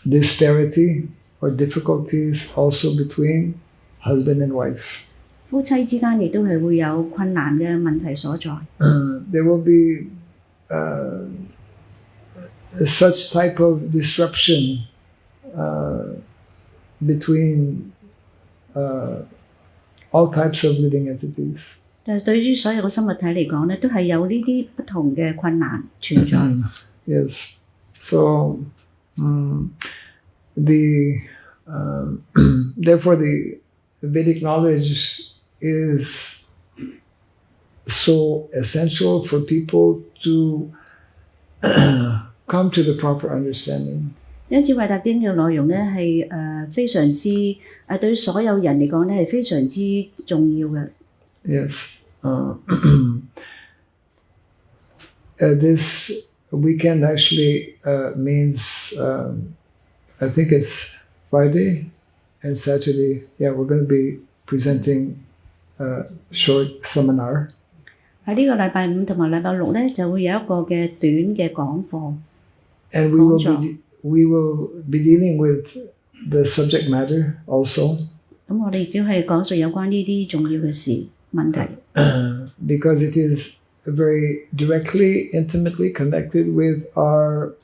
disparity or difficulties also between husband and wife. 夫妻之間亦都係會有困難嘅問題所在。There will be such type of disruption between all types of living entities. 但係對於所有嘅生物體嚟講咧，都係有呢啲不同嘅困難存在。Yes. So therefore the Vedic knowledge is so essential for people to come to the proper understanding. 因此，惠達經嘅內容咧係非常之對於所有人嚟講咧係非常之重要嘅。Yes. This weekend actually means I think it's Friday and Saturday. Yeah, we're going to be presenting a short seminar. 喺呢個禮拜五同埋禮拜六咧就會有一個嘅短嘅講課。And we will be dealing with the subject matter also. 咁我哋亦都係講述有關呢啲重要嘅事問題。Because it is very directly, intimately connected with our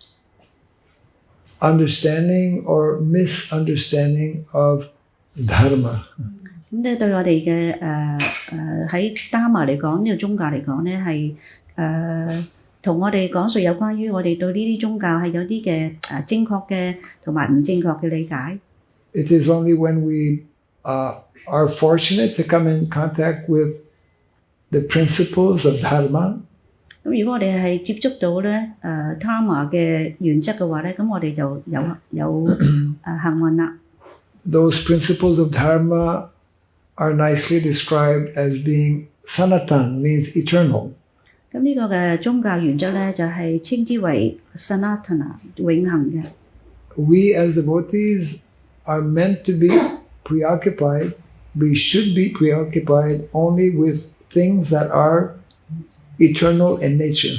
understanding or misunderstanding of dharma. 咁咧對我哋嘅喺 Dharma 嚟講，呢個宗教嚟講咧係同我哋講述有關於我哋對呢啲宗教係有啲嘅正確嘅同埋唔正確嘅理解。It is only when we are fortunate to come in contact with the principles of dharma. 咁如果我哋係接觸到咧Dharma 嘅原則嘅話咧，咁我哋就有幸運啦。Those principles of dharma are nicely described as being sanatan, means eternal. 咁呢個嘅宗教原則咧就係稱之為 Sanatana 永恆嘅。We as devotees are meant to be preoccupied. We should be preoccupied only with things that are eternal in nature.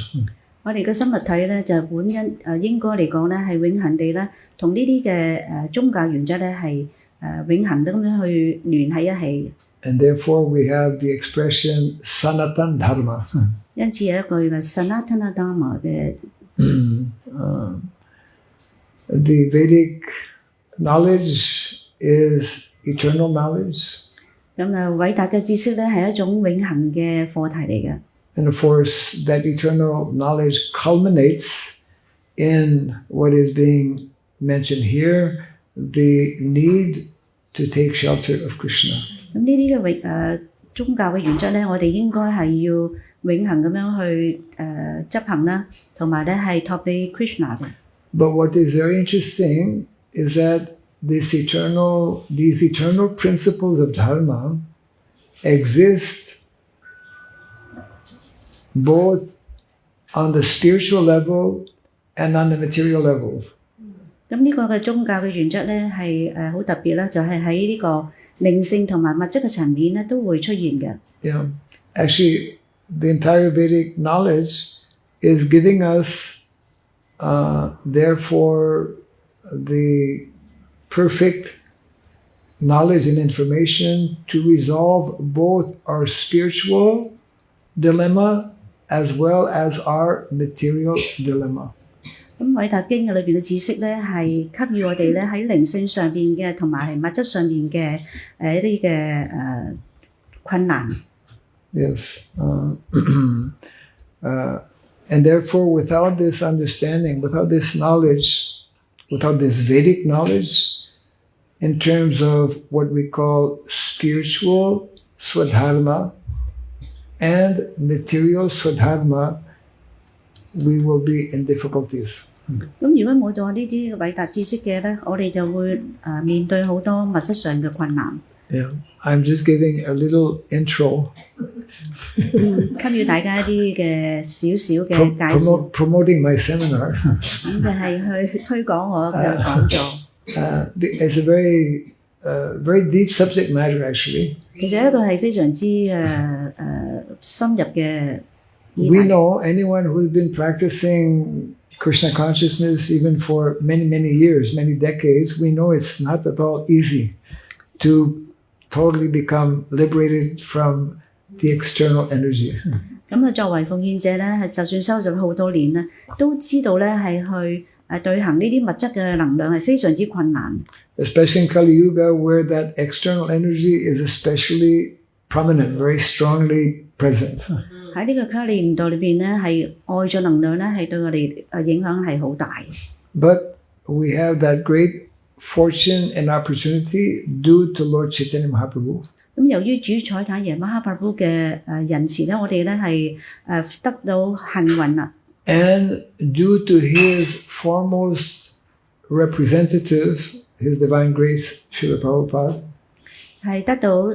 我哋嘅生物體咧就本因應該嚟講咧係永恆地咧，同呢啲嘅宗教原則咧係永恆咁樣去聯繫一起。And therefore we have the expression Sanatan Dharma. 因此有一句嘅 Sanatana Dharma 嘅。The Vedic knowledge is eternal knowledge. 咁偉大嘅知識咧係一種永恆嘅課題嚟嘅。And of course, that eternal knowledge culminates in what is being mentioned here, the need to take shelter of Krishna. 咁呢啲嘅宗教嘅原則咧，我哋應該係要永恆咁樣去執行啦，同埋咧係託俾 Krishna 嘅。But what is very interesting is that these eternal principles of dharma exist both on the spiritual level and on the material level. 咁呢個嘅宗教嘅原則咧係好特別啦，就係喺呢個靈性同埋物質嘅層面咧都會出現嘅。Yeah, actually, the entire Vedic knowledge is giving us, therefore, the perfect knowledge and information to resolve both our spiritual dilemma as well as our material dilemma. 咁偉大經嘅裏邊嘅知識咧，係給予我哋咧喺靈性上邊嘅同埋係物質上邊嘅一啲嘅困難。Yes, and therefore, without this understanding, without this knowledge, without this Vedic knowledge, in terms of what we call spiritual swadharma and material swadharma, we will be in difficulties. 咁如果冇咗呢啲偉大知識嘅咧，我哋就會面對好多物質上嘅困難。Yeah, I'm just giving a little intro. 給予大家一啲嘅少少嘅介紹。Promoting my seminar. 咁就係去推廣我嘅講座。It's a very deep subject matter, actually. 其實一個係非常之深入嘅。We know anyone who's been practicing Krishna consciousness even for many, many years, many decades, we know it's not at all easy to totally become liberated from the external energy. 咁作為奉獻者咧，就算修咗好多年咧，都知道咧係去對行呢啲物質嘅能量係非常之困難。Especially in Kali Yuga, where that external energy is especially prominent, very strongly present. 喺呢個卡利年代裏邊咧，係外在能量咧係對我哋影響係好大。But we have that great fortune and opportunity due to Lord Chaitanya Mahaprabhu. 咁由於主彩坦耶馬哈帕布嘅仁慈咧，我哋咧係得到幸運啦。And due to his foremost representative, His Divine Grace, Srila Prabhupada, 係得到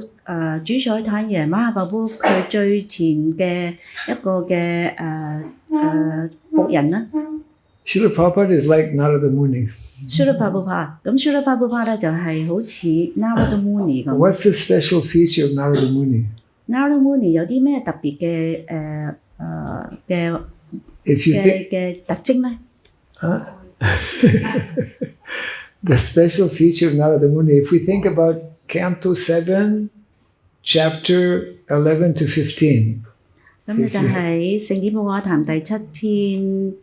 主彩坦耶馬哈帕布佢最前嘅一個嘅僕人啦。Srila Prabhupada is like Narada Muni. Srila Prabhupada， 咁 Srila Prabhupada 咧就係好似 Narada Muni 咁。What's the special feature of Narada Muni? Narada Muni 有啲咩特別嘅嘅特徵咧？ The special feature of Narada Muni, if we think about Canto 7, Chapter 11 to 15. 咁就喺聖典普華壇第7篇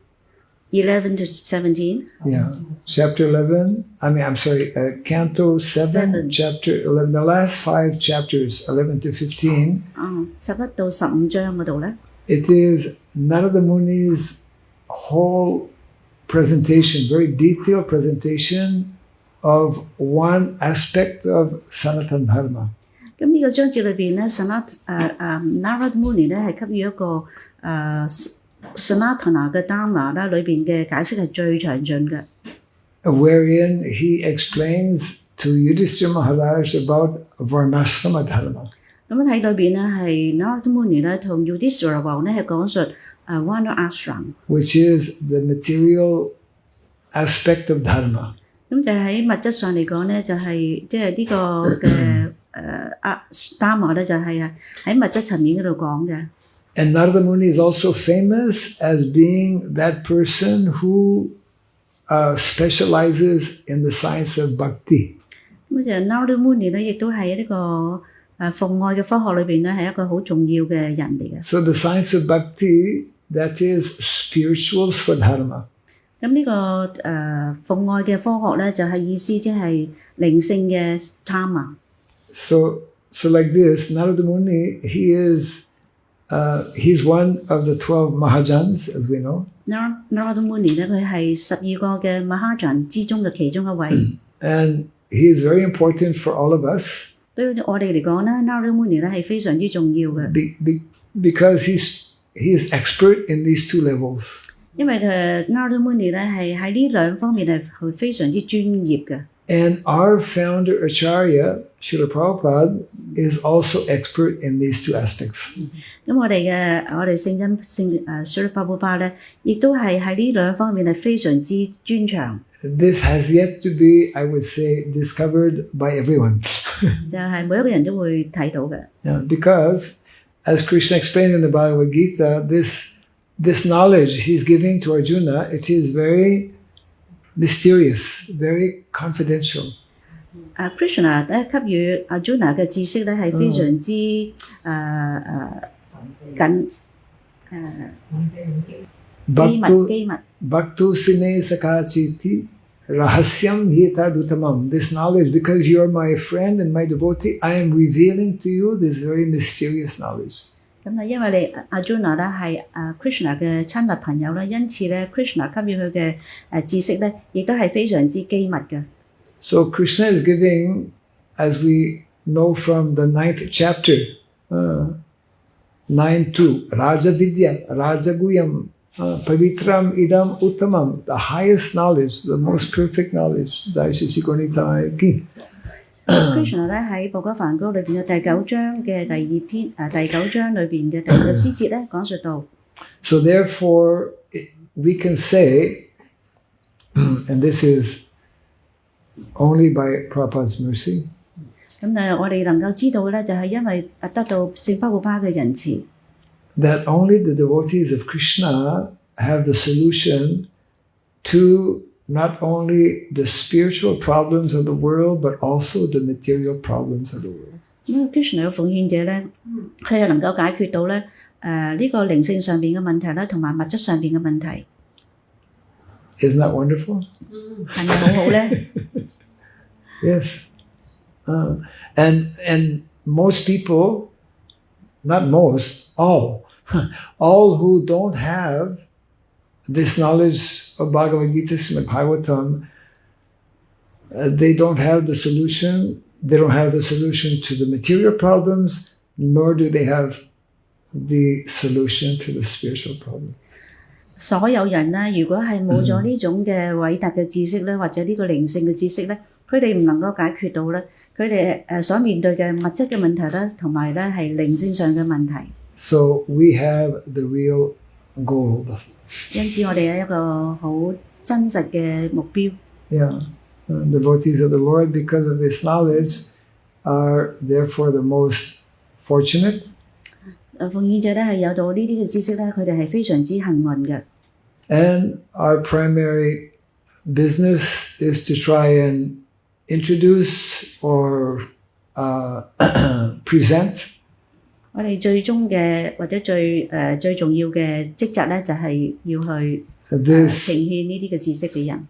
11 to 17。 Yeah, chapter 11. Canto 7, Seven. chapter 11. The last 5 chapters, 11 to 15. 11到15章嗰度咧， It is Narada Muni's whole presentation, very detailed presentation of one aspect of Sanatana Dharma. 咁呢個章節裏邊咧，Narada Muni 咧係給予一個Sanatana 嘅 Dharma 啦，裏邊嘅解釋係最詳盡嘅。 Wherein he explains to Yudhishthira Maharaj about Varnashrama Dharma. 咁喺裏邊咧係 Narada Muni 咧同 Yudhishthira 王咧係講述Varna Ashram， which is the material aspect of Dharma. 咁就喺物質上嚟講咧，就係即係呢個嘅Dharma 咧，就係喺物質層面嗰度講嘅。 And Narada Muni is also famous as being that person who specializes in the science of Bhakti. 咁就 Narada Muni 咧，亦都喺呢個奉愛嘅科學裏邊咧，係一個好重要嘅人嚟嘅。 So the science of Bhakti, that is spirituals for Dharma. 咁呢個奉愛嘅科學咧，就係意思即係靈性嘅 Dharma。 So like this, Narada Muni, he's one of the 12 Mahajans, as we know. Narada Muni 咧，佢係12個嘅 Mahajan 之中嘅其中一位。 And he is very important for all of us. 對我哋嚟講咧 ，Narada Muni 咧係非常之重要嘅， Because he is expert in these 2 levels. 因為Narada Muni 咧係喺呢兩方面係非常之專業嘅。 And our founder Acharya, Srila Prabhupada, is also expert in these 2 aspects. 咁我哋聖Srila Prabhupada咧，亦都係喺呢兩方面係非常之專長。 This has yet to be, I would say, discovered by everyone. 就係每一個人都會睇到嘅。 Yeah, because, as Krishna explained in the Bhagavad Gita, this knowledge he's giving to Arjuna, it is very mysterious, very confidential. Krishna 咧給予 Arjuna 嘅知識咧係非常之機密。 Bhaktu sine sakachiti rahasyam hitadutamam. This knowledge, because you are my friend and my devotee, I am revealing to you this very mysterious knowledge. 咁因為你 Arjuna 咧係Krishna 嘅親密朋友啦，因此咧 Krishna 給予佢嘅知識咧，亦都係非常之機密嘅。 So Krishna is giving, as we know from the 9th chapter, 9.2, Raja Vidya, Raja Guyam, Pavitram Idam Uttamam, the highest knowledge, the most perfect knowledge. Jai Shri Sikonita Ki. Krishna 咧喺《布加梵歌》裏邊嘅第9章嘅第2篇第9章裏邊嘅第2個詩節咧講述到。 So therefore, we can say, and this is only by Prabhupada's mercy. 咁我哋能夠知道嘅咧，就係因為得到聖巴布巴嘅仁慈。 That only the devotees of Krishna have the solution to not only the spiritual problems of the world, but also the material problems of the world. 咁 Krishna 嘅奉獻者咧，佢又能夠解決到咧呢個靈性上邊嘅問題啦，同埋物質上邊嘅問題。 Isn't that wonderful? 係咪好好咧？ Yes. And most people, not most, all who don't have this knowledge of Bhagavad Gita, Śrimad Bhagāvatam, they don't have the solution. They don't have the solution to the material problems, nor do they have the solution to the spiritual problem. 所有人咧，如果係冇咗呢種嘅偉大嘅知識咧，或者呢個靈性嘅知識咧，佢哋唔能夠解決到咧，佢哋所面對嘅物質嘅問題咧，同埋咧係靈性上嘅問題。 So we have the real gold. 因此，我哋有一個好真實嘅目標。 Yeah. Devotees of the Lord, because of this knowledge, are therefore the most fortunate. 奉獻者咧係有到呢啲嘅知識咧，佢哋係非常之幸運嘅。 And our primary business is to try and introduce or present 我哋最終嘅或者最重要嘅職責咧，就係要去 this 呈獻呢啲嘅知識嘅人。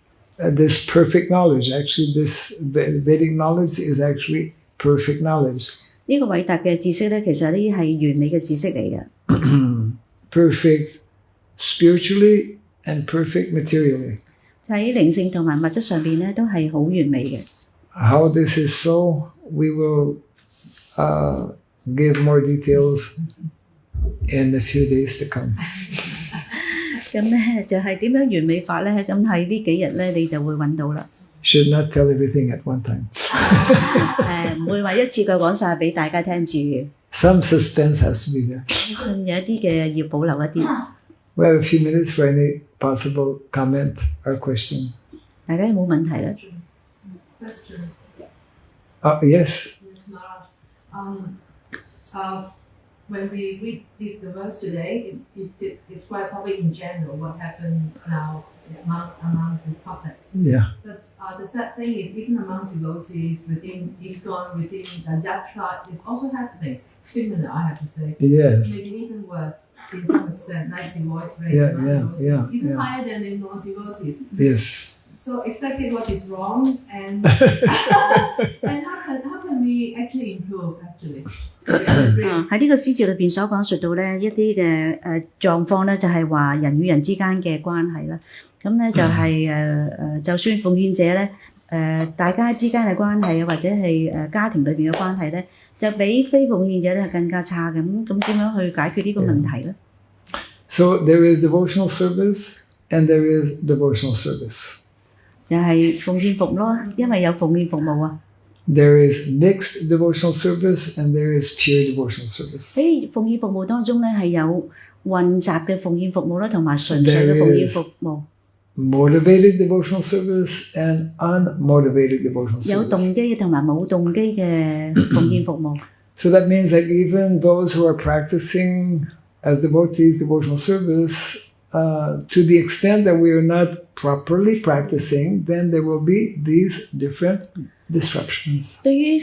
this perfect knowledge. Actually, this Vedic knowledge is actually perfect knowledge. 呢個偉大嘅知識咧，其實呢係完美嘅知識嚟嘅。Perfect spiritually and perfect materially. 喺靈性同埋物質上邊咧，都係好完美嘅。How this is so, we will give more details in the few days to come. 咁咧就係點樣完美法咧？咁喺呢幾日咧，你就會揾到啦。Should not tell everything at one time. 唔會話一次過講晒俾大家聽住嘅。Some suspense has to be there. 有一啲嘅要保留一啲。We have a few minutes for any possible comment or question. 大家有冇問題咧？ Question. Yes. When we read this verse today, it describes probably in general what happened now among the public. Yeah. But the sad thing is, even among devotees within Iskcon, within the Yatra, it's also happening. Similar, I have to say. Yes. Maybe even worse to some extent, like the voice raised, even higher than the non-devotees. Yes. So exactly what is wrong, and and how can we actually improve actually? 喺呢個詩節裏邊所講述到咧一啲嘅狀況咧，就係話人與人之間嘅關係啦。咁咧就係就算奉獻者咧大家之間嘅關係啊，或者係家庭裏邊嘅關係咧，就比非奉獻者咧更加差嘅。咁點樣去解決呢個問題咧？ So there is devotional service and there is devotional service. 就係奉獻服務咯，因為有奉獻服務啊。There is mixed devotional service and there is pure devotional service. 喺奉獻服務當中咧，係有混雜嘅奉獻服務啦，同埋純粹嘅奉獻服務。Motivated devotional service and unmotivated devotional service. 有動機同埋冇動機嘅奉獻服務。So that means that even those who are practicing as devotees devotional service, to the extent that we are not properly practicing, then there will be these different disruptions. 對於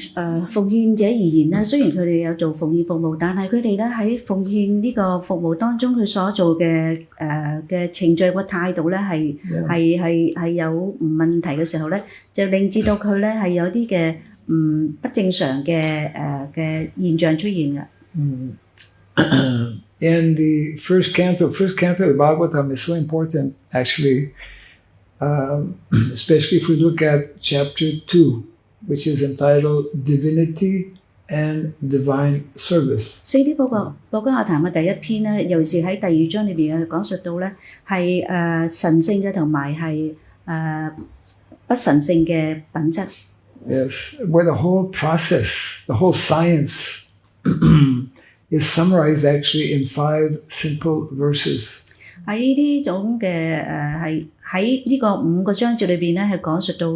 奉獻者而言咧，雖然佢哋有做奉獻服務，但係佢哋咧喺奉獻呢個服務當中，佢所做嘅程序個態度咧係有唔問題嘅時候咧，就令至到佢咧係有啲嘅不正常嘅現象出現嘅。In the first canto of the Bhagāvatam is so important, actually, especially if we look at chapter 2, which is entitled Divinity and Divine Service. 四啲報告下談嘅第一篇咧，尤其是喺第二章裏邊講述到咧係神聖嘅同埋係不神聖嘅品質。Yes, where the whole process, the whole science is summarized actually in 5 simple verses. 喺呢種嘅係喺呢個5個章節裏邊咧，係講述到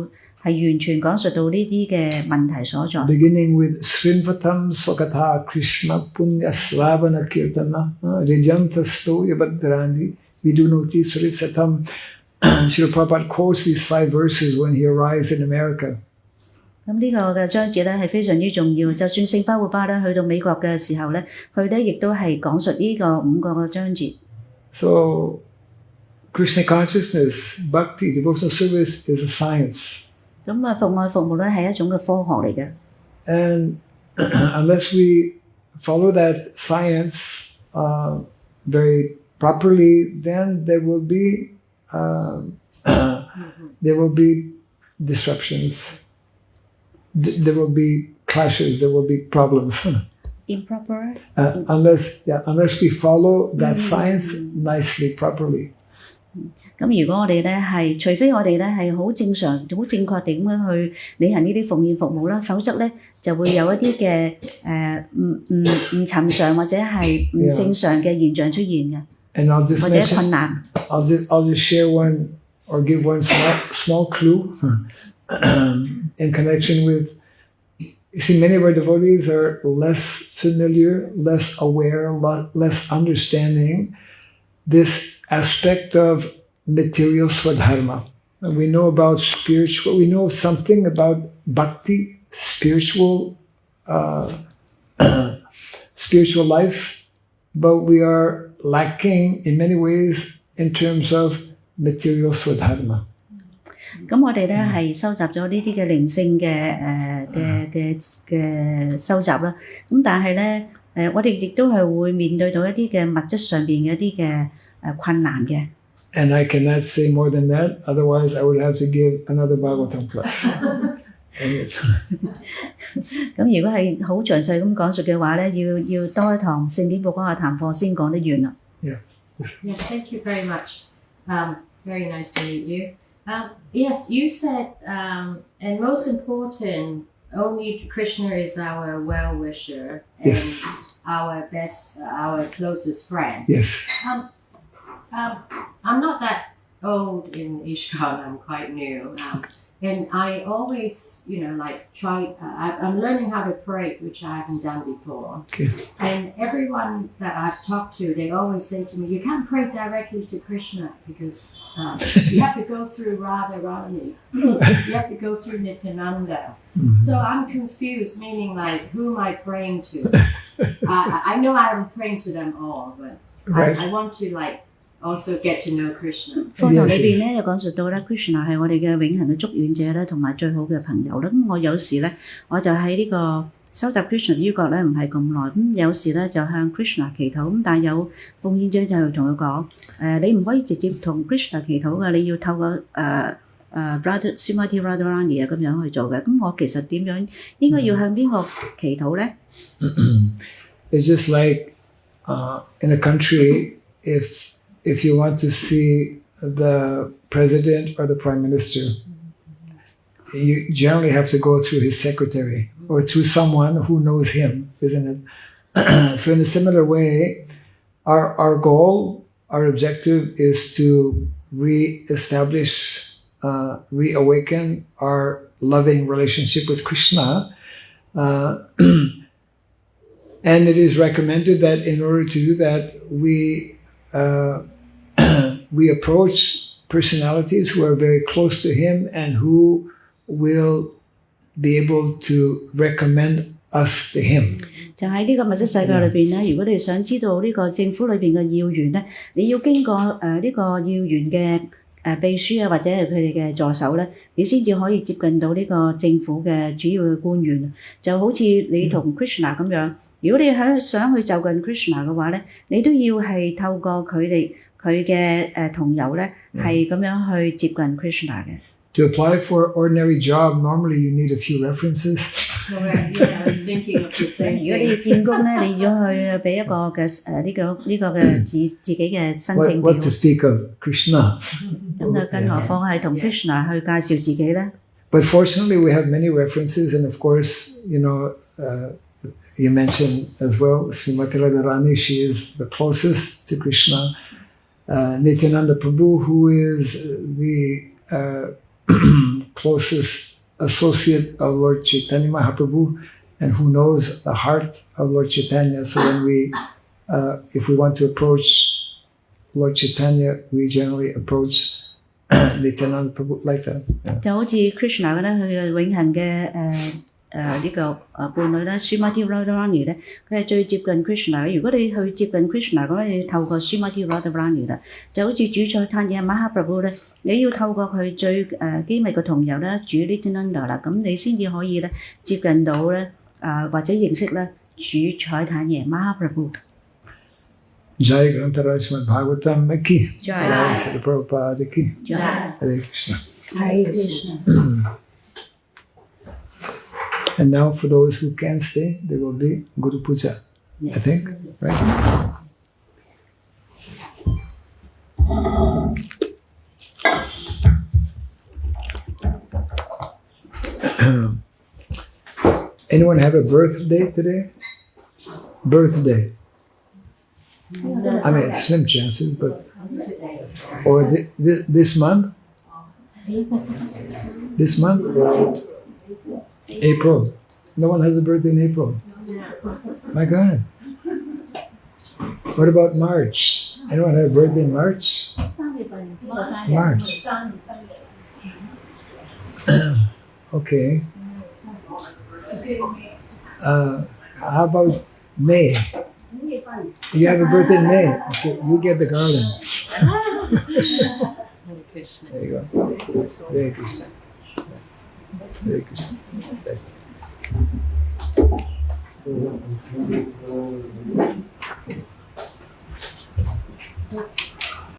係完全講述到呢啲嘅問題所在。Beginning with Srinvatam Swakatha Krishna Punya Slavana Kirtana Rijantasto Yabhadrani Vidunoti Suritsatam. Srila Prabhupada quotes these 5 verses when he arrives in America. 咁呢個嘅章節咧係非常之重要，就算聖巴活巴咧去到美國嘅時候咧，佢咧亦都係講述呢個5個嘅章節。So, Krishna consciousness, Bhakti, devotional service is a science. 咁啊，服愛服務咧係一種嘅科學嚟嘅。And unless we follow that science very properly, then there will be disruptions. There will be clashes. There will be problems. Improper. Unless we follow that science nicely, properly. 咁如果我哋咧係，除非我哋咧係好正常、好正確地咁樣去履行呢啲奉獻服務啦，否則咧就會有一啲嘅唔尋常或者係唔正常嘅現象出現嘅，或者困難。I'll just share one or give one small clue in connection with. You see, many of our devotees are less familiar, less aware, less understanding this aspect of material swadharma. We know about spiritual, we know something about bhakti, spiritual life, but we are lacking in many ways in terms of material swadharma. 咁我哋咧係收集咗呢啲嘅靈性嘅收集啦。咁但係咧我哋亦都係會面對到一啲嘅物質上邊嘅一啲嘅困難嘅。And I cannot say more than that, otherwise I would have to give another Bhagavatam class. 咁如果係好詳細咁講述嘅話咧，要多一堂聖典報講下談課先講得完啦。Yeah. Yes, thank you very much. Very nice to meet you. Yes, you said, and most important, only Krishna is our well-wisher and Yes. our best, our closest friend. Yes. I'm not that old in Iskcon. I'm quite new. And I always, I'm learning how to pray, which I haven't done before. Okay. And everyone that I've talked to, they always say to me, you can't pray directly to Krishna because you have to go through Radharani. You have to go through Nityananda. Mm-hmm. So I'm confused, meaning like, who am I praying to? I know I'm praying to them all, but Right. I want to also get to know Krishna. 課堂裏邊咧就講述到咧 Krishna 係我哋嘅永恆嘅祝願者咧，同埋最好嘅朋友啦。咁我有時咧，我就喺呢個收集 Krishna 呢個咧唔係咁耐，咁有時咧就向 Krishna 祈禱，咁但係有奉獻者就同佢講，你唔可以直接同 Krishna 祈禱嘅，你要透過Brother Srimati Radharani 啊咁樣去做嘅。咁我其實點樣應該要向邊個祈禱咧？ It's just like in a country, if you want to see the president or the prime minister, you generally have to go through his secretary or through someone who knows him, isn't it? So in a similar way, our goal, our objective is to re-establish, reawaken our loving relationship with Krishna. And it is recommended that in order to do that, we approach personalities who are very close to him and who will be able to recommend us to him. 就喺呢個物質世界裏邊咧，如果你想知道呢個政府裏邊嘅要員咧，你要經過呢個要員嘅秘書啊，或者係佢哋嘅助手咧，你先至可以接近到呢個政府嘅主要嘅官員。就好似你同 Krishna 咁樣，如果你想去就近 Krishna 嘅話咧，你都要係透過佢嘅同友咧，係咁樣去接近 Krishna 嘅。To apply for an ordinary job, normally you need a few references. Correct. Yeah, I was thinking of the same 如果你要見工咧，你要去俾一個嘅呢個嘅自己嘅申請表。What to speak of Krishna? 咁就更何況係同 Krishna 去介紹自己咧。But fortunately, we have many references, and of course, you mentioned as well, Srimati Radharani, she is the closest to Krishna. Nityananda Prabhu, who is the closest associate of Lord Chaitanya Mahaprabhu, and who knows the heart of Lord Chaitanya. So when if we want to approach Lord Chaitanya, we generally approach Nityananda Prabhu like that. Yeah. 就好似 Krishna 咧，佢嘅永恆嘅呢個伴侶咧 ，Srimati Radharani 咧，佢係最接近 Krishna 嘅。如果你去接近 Krishna 咁你要透過 Srimati Radharani 啦，就好似主菜嘆嘢 Mahaprabhu 咧，你要透過佢最機密嘅同友咧，主 Nityananda 啦，咁你先至可以咧接近到咧或者認識咧主菜嘆嘢 Mahaprabhu。Jai Grantara Śrimad Bhagāvatam ki. Jai. Jai Srila Prabhupada ki. Jai. Hare Krishna. Hare Krishna. And now for those who can't stay, there will be Guru Puja, I think, right? Anyone have a birthday today? Birthday. I mean, slim chances, but or this month? This month? April. No one has a birthday in April. My God. What about March? Anyone have a birthday in March? March. Okay. How about May? You have a birthday in May. Okay, you get the garland. Krishna. There you go. Hare Krishna. Hare Krishna. Okay.